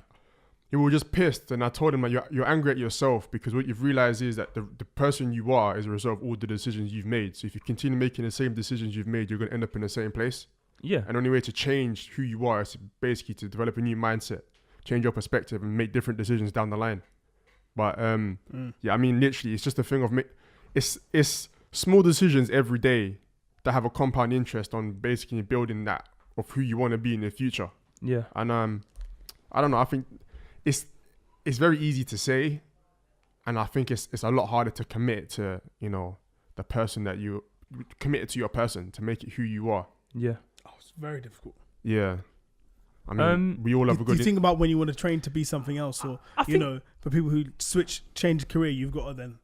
he was just pissed, and I told him like you're angry at yourself because what you've realized is that the person you are is a result of all the decisions you've made. So if you continue making the same decisions you've made, you're going to end up in the same place. Yeah. And the only way to change who you are is basically to develop a new mindset, change your perspective, and make different decisions down the line. But yeah, I mean, literally, it's just a thing of it's small decisions every day that have a compound interest on basically building that of who you want to be in the future. Yeah. And I don't know. I think it's very easy to say, and I think it's a lot harder to commit to, you know, the person that you committed to your person to make it who you are. Yeah. Oh, it's very difficult. Yeah. I mean, we all have a good... Do you think about when you want to train to be something else, or you know, for people who change career, you've got to then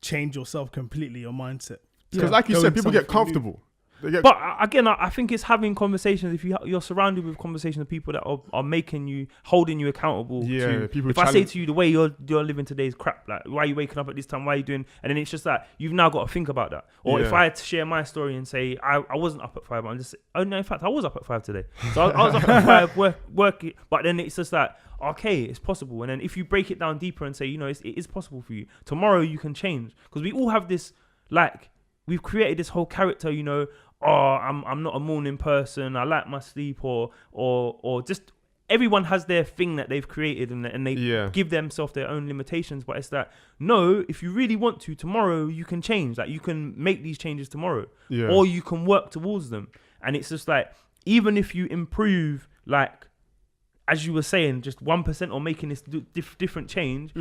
change yourself completely, your mindset. Because like you said, people get comfortable. But again, I think it's having conversations. If you're surrounded with conversations of people that are making you, holding you accountable. Yeah, people. If I say to you, the way you're living today is crap. Like, why are you waking up at this time? Why are you doing? And then it's just like you've now got to think about that. Or if I had to share my story and say I wasn't up at 5, I'm just in fact I was up at 5 today. So I was up at 5 working. But then it's just like, okay, it's possible. And then if you break it down deeper and say, you know, it is possible for you. Tomorrow you can change, because we all have this, like, we've created this whole character, you know. Oh, I'm not a morning person. I like my sleep, or just everyone has their thing that they've created, and they give themselves their own limitations. But it's that, no, if you really want to, tomorrow you can change. Like, you can make these changes tomorrow, or you can work towards them. And it's just like, even if you improve, like, as you were saying, just 1% or making this different change.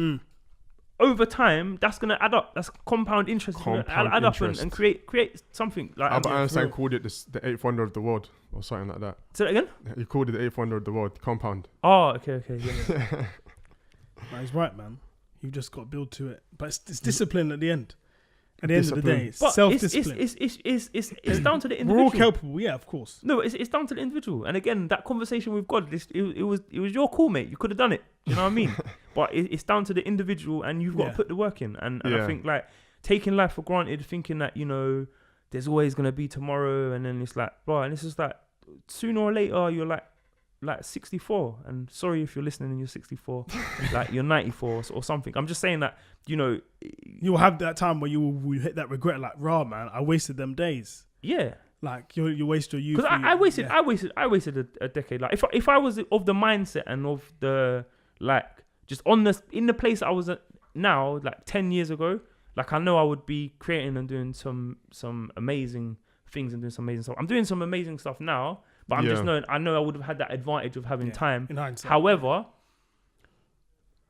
Over time, that's going to add up. That's compound interest. Add up and create something. Like Albert Einstein called it the eighth wonder of the world, or something like that. Say that again? He called it the eighth wonder of the world, compound. Oh, okay. Yeah. No, he's right, man. You've just got to build to it. But it's discipline at the end. At the end of the day, it's self-discipline. It's down to the individual. We're all capable, yeah, of course. No, it's down to the individual. And again, that conversation with God, it was your call, mate. You could have done it. You know what I mean? But it's down to the individual, and you've got to put the work in. And I think, like, taking life for granted, thinking that, you know, there's always gonna be tomorrow, and then it's like, bro, and it's just like, sooner or later you're like 64, and sorry if you're listening and you're 64, like you're 94 or something. I'm just saying that, you know, you'll have that time where you will hit that regret, like, rah, man, I wasted them days. Yeah, like you waste your youth. Because I wasted a decade. Like, if I was of the mindset and of the, like, just in the place I was at now, like 10 years ago, like, I know I would be creating and doing some amazing things and doing some amazing stuff. I'm doing some amazing stuff now. But I'm just knowing, I know I would have had that advantage of having time. In hindsight. However,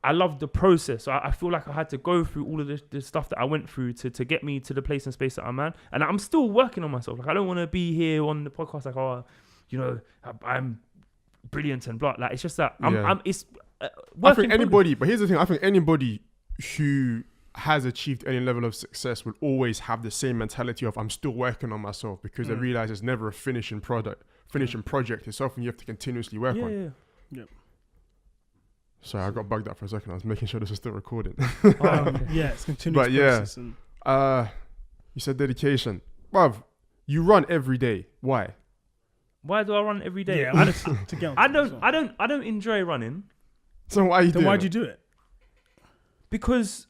I love the process. So I feel like I had to go through all of the stuff that I went through to get me to the place and space that I'm at. And I'm still working on myself. Like, I don't want to be here on the podcast like, oh, you know, I'm brilliant and blah. Like, it's just that I think anybody, but here's the thing, I think anybody who has achieved any level of success will always have the same mentality of, I'm still working on myself, because they realize it's never a finishing project. It's something you have to continuously work on. Yeah. Sorry, I got bugged out for a second. I was making sure this was still recording. Yeah, it's continuous process. But you said dedication. Bruv, you run every day. Why? Why do I run every day? Yeah, I don't enjoy running. So why are you doing it? Why'd you do it? Because,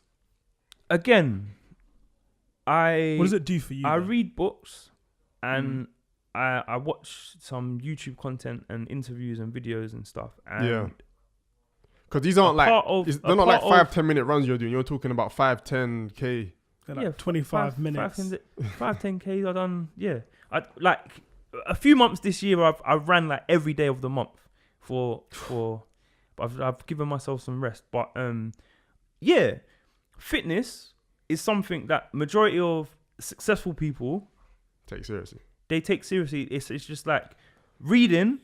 again, what does it do for you? I read books, and I watch some YouTube content and interviews and videos and stuff. And because these aren't they're not like 5-10 minute runs you're doing. You're talking about 5-10K. They're like 25 minutes. 5-10Ks I've done. Yeah, like a few months this year. I've ran like every day of the month but I've given myself some rest. But fitness is something that majority of successful people take seriously. They take seriously. It's just like reading,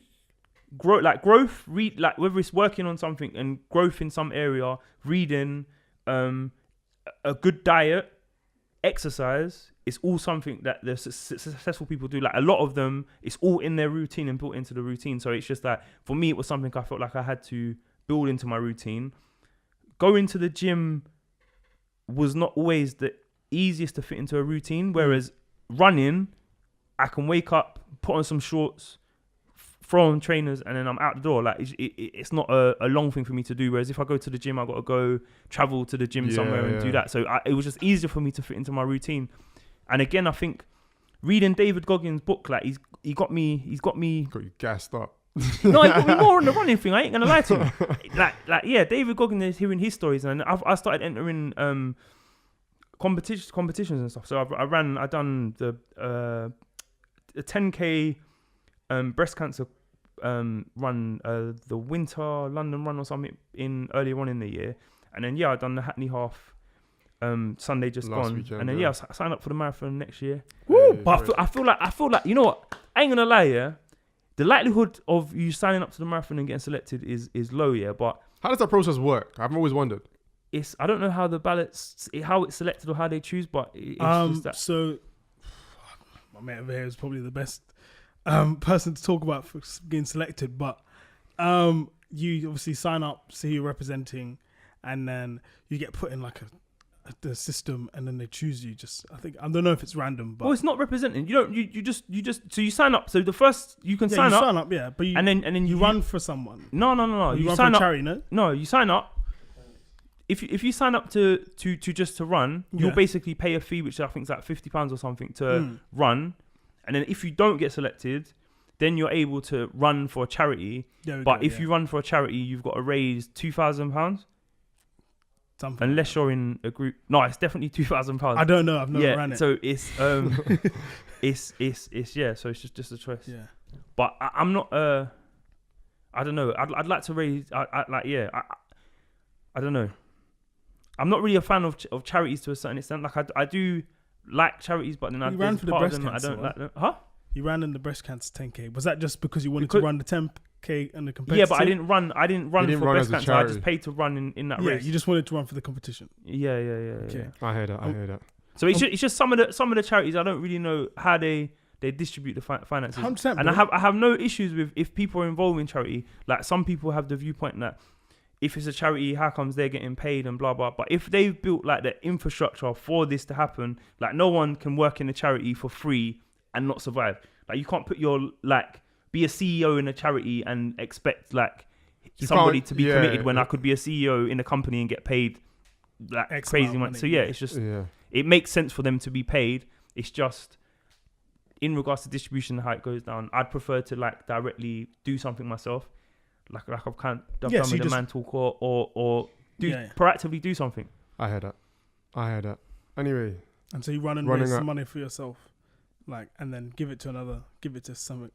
growth. Read, like, whether it's working on something and growth in some area, reading, a good diet, exercise. It's all something that the successful people do. Like, a lot of them, it's all in their routine and built into the routine. So it's just that, for me, it was something I felt like I had to build into my routine. Going to the gym was not always the easiest to fit into a routine, whereas running, I can wake up, put on some shorts, throw on trainers, and then I'm out the door. Like it's not a long thing for me to do. Whereas if I go to the gym, I got to go travel to the gym somewhere and do that. So it was just easier for me to fit into my routine. And again, I think reading David Goggins' book, like he got me. Got you gassed up. No, he got me more on the running thing. I ain't gonna lie to you. David Goggins is hearing his stories, and I started entering competitions and stuff. So I done the 10K breast cancer run, the winter London run or something earlier on in the year, and then I done the Hackney Half Sunday just last gone, weekend, and then I signed up for the marathon next year. Woo! But I feel like you know what? I ain't gonna lie, yeah. The likelihood of you signing up to the marathon and getting selected is low, yeah. But how does that process work? I've always wondered. I don't know how the ballots, how it's selected or how they choose, but it's just that. So my mate over here is probably the best person to talk about for getting selected. But you obviously sign up, see who you're representing, and then you get put in like the system, and then they choose you. I don't know if it's random, but it's not representing. You just so you sign up. So the first you can sign up, but you, and then you run for someone. No. You run sign for a up. charity, No, you sign up. If you sign up to just to run, you'll basically pay a fee, which I think is like £50 or something to run, and then if you don't get selected, then you're able to run for a charity. But if you run for a charity, you've got to raise £2,000. Unless you're in a group. No, it's definitely £2,000. I don't know. I've never ran it. So it's so it's just a choice. Yeah. But I'm not. I don't know. I'd like to raise. I don't know. I'm not really a fan of charities to a certain extent. Like I do like charities, but then I ran for the breast cancer. I don't like them. Huh? You ran in the breast cancer 10K. Was that just because you wanted to run the 10K and the competition? Yeah, but I didn't run for breast cancer. I just paid to run in that race. Yeah, you just wanted to run for the competition. Yeah. Okay. I hear that. So it's just some of the charities. I don't really know how they distribute the finances. 100%, and I have no issues with if people are involved in charity. Like some people have the viewpoint that if it's a charity, how comes they're getting paid and blah blah. But if they've built like the infrastructure for this to happen, like no one can work in a charity for free and not survive. Like you can't put be a CEO in a charity and expect like somebody to be committed when I could be a CEO in a company and get paid like X crazy money. So it's just it makes sense for them to be paid. It's just in regards to distribution, how it goes down. I'd prefer to like directly do something myself, like I've done with the Man Talk or proactively do something. I heard that. Anyway, and so you run and raise some money for yourself. Like, and then give it to something.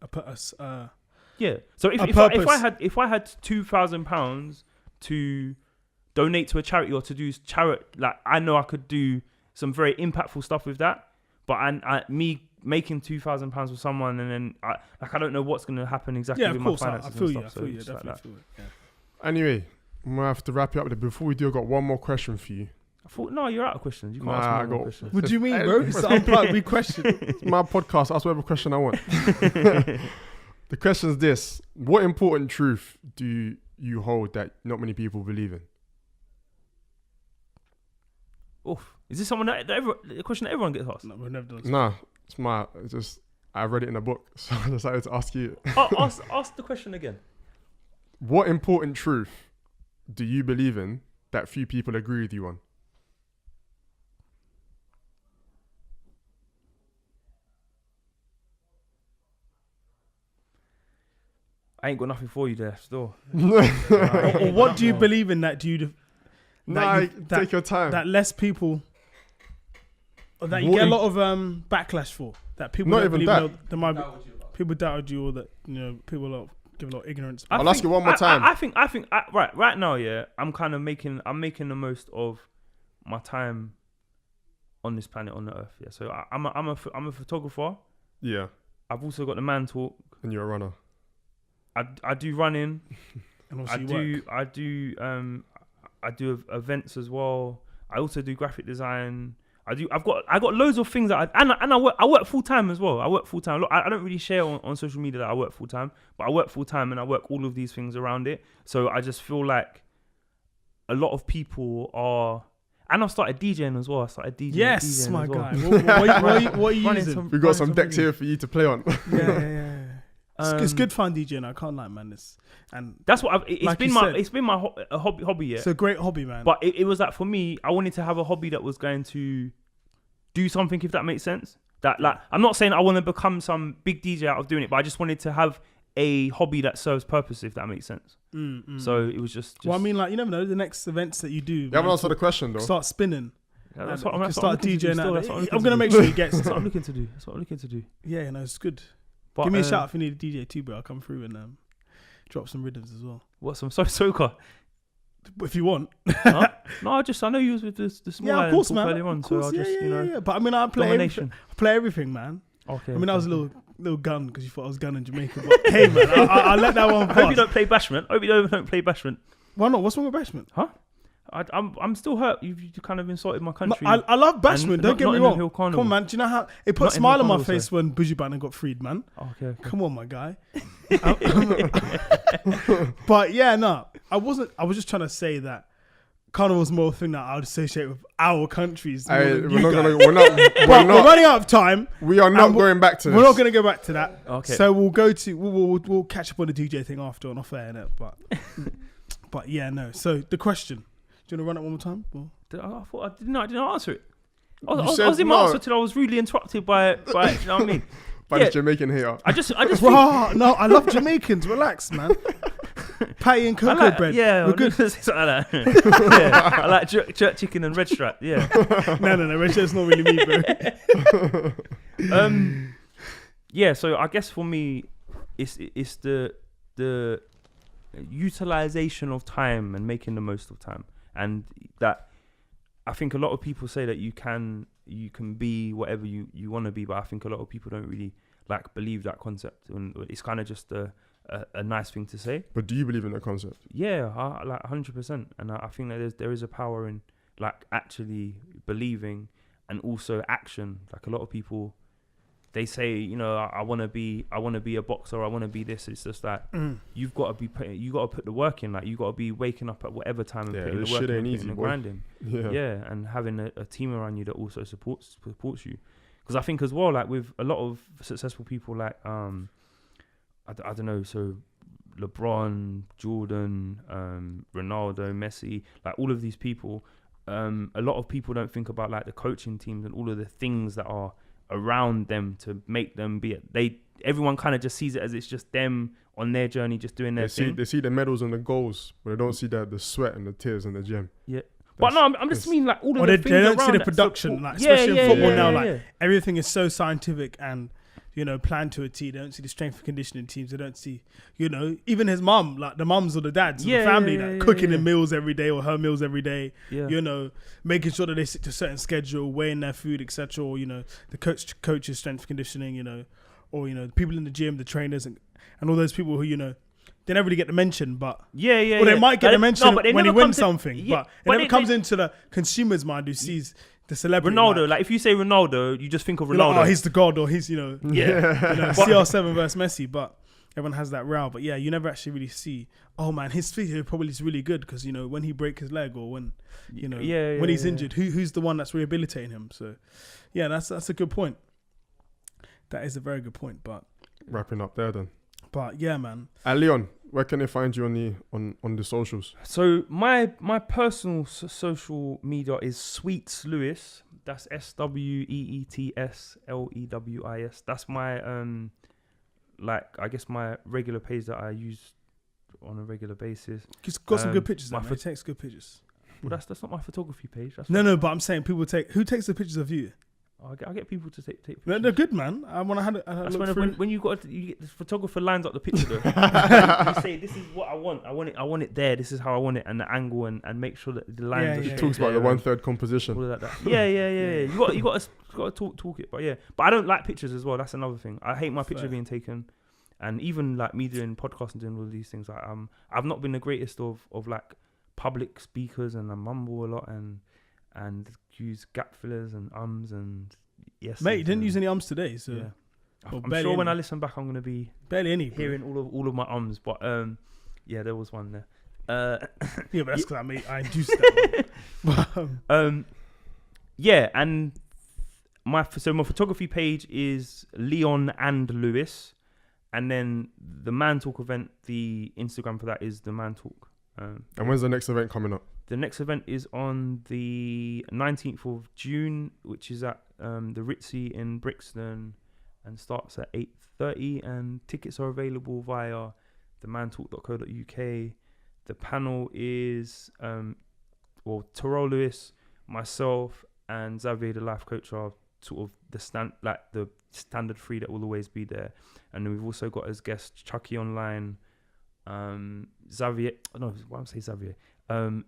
Yeah. So if I had £2,000 to donate to a charity or to do charity, like I know I could do some very impactful stuff with that. But me making £2,000 for someone, and then I don't know what's going to happen exactly with my finances. I feel you. Yeah. Anyway, I'm gonna have to wrap it up. Before we do, I got one more question for you. I thought, no, you're out of questions. You can't ask me more questions. What do you mean, bro? It's unplugged. We question. It's my podcast. Ask whatever question I want. The question is this: what important truth do you hold that not many people believe in? Oof. Is this someone a question that everyone gets asked? No, we've never done. Nah, it's just I read it in a book, so I decided to ask you. Ask the question again. What important truth do you believe in that few people agree with you on? I ain't got nothing for you there still. Or what do you believe in that take your time. That less people, or that you get a lot of backlash for. That people not don't even believe that. People doubted you, or that people give a lot of ignorance. I'll ask you one more time. I think right now, yeah, I'm making the most of my time on this planet, on the earth. Yeah, so I'm a photographer. Yeah. I've also got the Man Talk. And you're a runner. I do running. And I do events as well. I also do graphic design. I've got loads of things that I work full time as well. I work full time. Look, I don't really share on social media that I work full time, but I work full time and I work all of these things around it. So I just feel like a lot of people are. And I've started DJing as well. I started DJing. Yes, my well. guy. What are you using? We've got some decks here for you to play on. Yeah. It's good fun DJing. I can't lie, man. And that's what it's like been. It's been my hobby. Yeah, it's a great hobby, man. But it was like for me, I wanted to have a hobby that was going to do something, if that makes sense. That like, I'm not saying I want to become some big DJ out of doing it, but I just wanted to have a hobby that serves purpose, if that makes sense. So it was just. Well, I mean, like, you never know the next events that you do. You haven't answered the question though. Start spinning. Yeah, that's what I'm start DJing. I'm gonna make sure he gets. That's what I'm looking to do. That's what I'm looking to do. Yeah, no, it's good. But, give me a shout if you need a DJ too, bro. I'll come through and drop some rhythms as well. What, some soca? If you want. Huh? No, I know you was with the small of course, man. earlier on, so I'll just, yeah. But I mean, I play everything, man. Okay. I mean, I was a little gun because you thought I was gunning Jamaica. But hey, man, I'll let that one pass. I hope you don't play bashment. Why not? What's wrong with bashment? Huh? I'm still hurt. You kind of insulted my country. No, I love bashment. Don't get me wrong. Come on, man. Do you know how it put a smile on my face when Buju Banton got freed, man? Okay. Come on, my guy. But yeah, no, I wasn't. I was just trying to say that Carnival's more a thing that I would associate with our countries. We're running out of time. We are not going back to this. We're not going to go back to that. Okay. So we'll catch up on the DJ thing after and off air, innit? But yeah, no. So the question. Do you want to run it one more time? I thought I didn't answer it. I was in my answer till I was rudely interrupted by you know what I mean? By the Jamaican hater. I just no, I love Jamaicans. Relax, man. Patty and cocoa bread. Yeah, we're good. I like jerk chicken and red stripe. Yeah. No, red stripe's not really me, bro. Yeah. So I guess for me, it's the utilization of time and making the most of time. And that I think a lot of people say that you can be whatever you want to be, but I think a lot of people don't really like believe that concept, and it's kind of just a nice thing to say. But do you believe in that concept? Yeah, I like 100%, and I think that there is a power in like actually believing and also action. Like a lot of people, they say, you know, I want to be a boxer, I want to be this. It's just like you got to put the work in. Like you got to be waking up at whatever time and putting the work in, putting the grind in. Yeah, and having a team around you that also supports you. Because I think as well, like with a lot of successful people, like I don't know, so LeBron, Jordan, Ronaldo, Messi, like all of these people, a lot of people don't think about like the coaching teams and all of the things that are around them to make them be everyone kind of just sees it as it's just them on their journey just doing their thing. They see the medals and the goals, but they don't see the sweat and the tears in the gym. Yeah. But no, I'm just mean like all of the things they don't around see the production, like especially in football now, like everything is so scientific and, you know, planned to a T. They don't see the strength and conditioning teams. They don't see, you know, even his mum, like the mums or the dads, the family, like cooking the meals every day or her meals every day. Yeah. You know, making sure that they stick to a certain schedule, weighing their food, etc. Or, you know, the coach's strength and conditioning, you know, or, you know, the people in the gym, the trainers, and all those people who, you know, they never really get the mention, but or they might get the mention when he wins something, but it never comes into the consumer's mind who sees the celebrity. Ronaldo, like if you say Ronaldo, you just think of Ronaldo. Like, he's the god, or he's, you know, CR7 versus Messi, but everyone has that row. But yeah, you never actually really see, oh man, his physio probably is really good because, you know, when he breaks his leg or when, you know, when he's injured, who's the one that's rehabilitating him? So yeah, that's a good point. That is a very good point. But wrapping up there then. But yeah, man. Leon, where can they find you on the socials? So my personal social media is Sweets Lewis. That's SWEETSLEWIS. That's my like I guess my regular page that I use on a regular basis. He's got some good pictures. He takes good pictures. Well, that's not my photography page. No, but I'm saying who takes the pictures of you? I get people to take pictures. They're good, man. I want to have when you get the photographer lines up the picture though. You say this is what I want. I want it there. This is how I want it, and the angle and make sure that the lines. He talks about the 1/3 composition. All of that. Yeah. You got to talk it, but yeah. But I don't like pictures as well. That's another thing. I hate my picture being taken, and even like me doing podcasts and doing all of these things. Like I've not been the greatest of like public speakers, and I mumble a lot and use gap fillers and and yes. Mate, you didn't use any today, so yeah. I'm sure when I listen back, I'm gonna be barely any hearing all of my but yeah, there was one there. Yeah, but that's because I induced that one. Yeah, and my photography page is Leon and Lewis, And then the Man Talk event, the Instagram for that is the Man Talk. And when's the next event coming up? The next event is on the 19th of June, which is at the Ritzy in Brixton, and starts at 8:30. And tickets are available via themantalk.co.uk. The panel is Terrell Lewis, myself, and Xavier, the life coach, are sort of the standard three that will always be there. And then we've also got as guests Chucky Online, Xavier. No, why am I saying Xavier?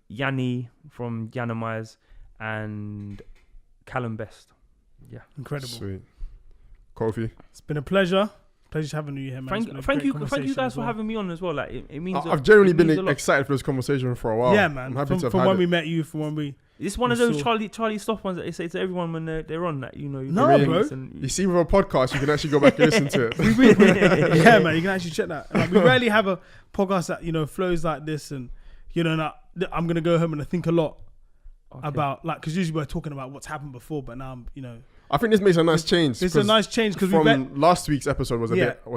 Yanni from Yanamize, and Callum Best. Yeah, incredible. Sweet. Kofi, it's been a pleasure. Pleasure having you here, man. Thank you guys for having me on as well. Like it means. I've generally been excited for this conversation for a while. Yeah, man. I'm happy from when we met you, from when we. It's one of those Charlie Stoff ones that they say to everyone when they're on that, you know. Bro. You see, with a podcast, you can actually go back and listen to it. Yeah, man. You can actually check that. Like, we rarely have a podcast that, you know, flows like this, and you know, I'm gonna go home and I think a lot about, like, because usually we're talking about what's happened before, but now I'm, you know. I think this makes a nice change. It's a nice change because last week's episode was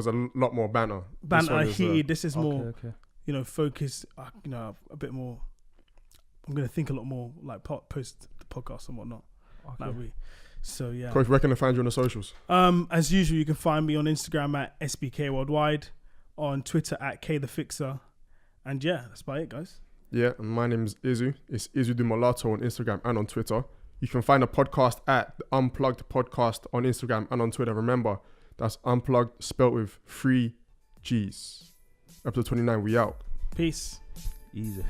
a lot more banter. Heated. This is more, you know, focused. You know, a bit more. I'm gonna think a lot more, like post the podcast and whatnot. So yeah. Kofi, where can I find you on the socials? As usual, you can find me on Instagram at SBK Worldwide, on Twitter at KTheFixer, and yeah, that's about it, guys. Yeah, and my name is Izu. It's Izu Du Mulatto on Instagram and on Twitter. You can find the podcast at the Unplugged Podcast on Instagram and on Twitter. Remember, that's Unplugged spelt with 3 G's. Episode 29, we out. Peace. Easy.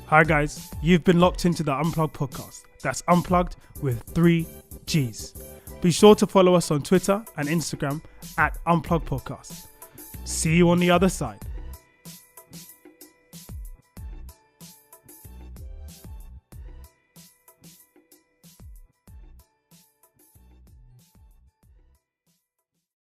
Hi guys, you've been locked into the Unplugged podcast. That's Unplugged with 3 G's. Be sure to follow us on Twitter and Instagram at Unplugged Podcast. See you on the other side.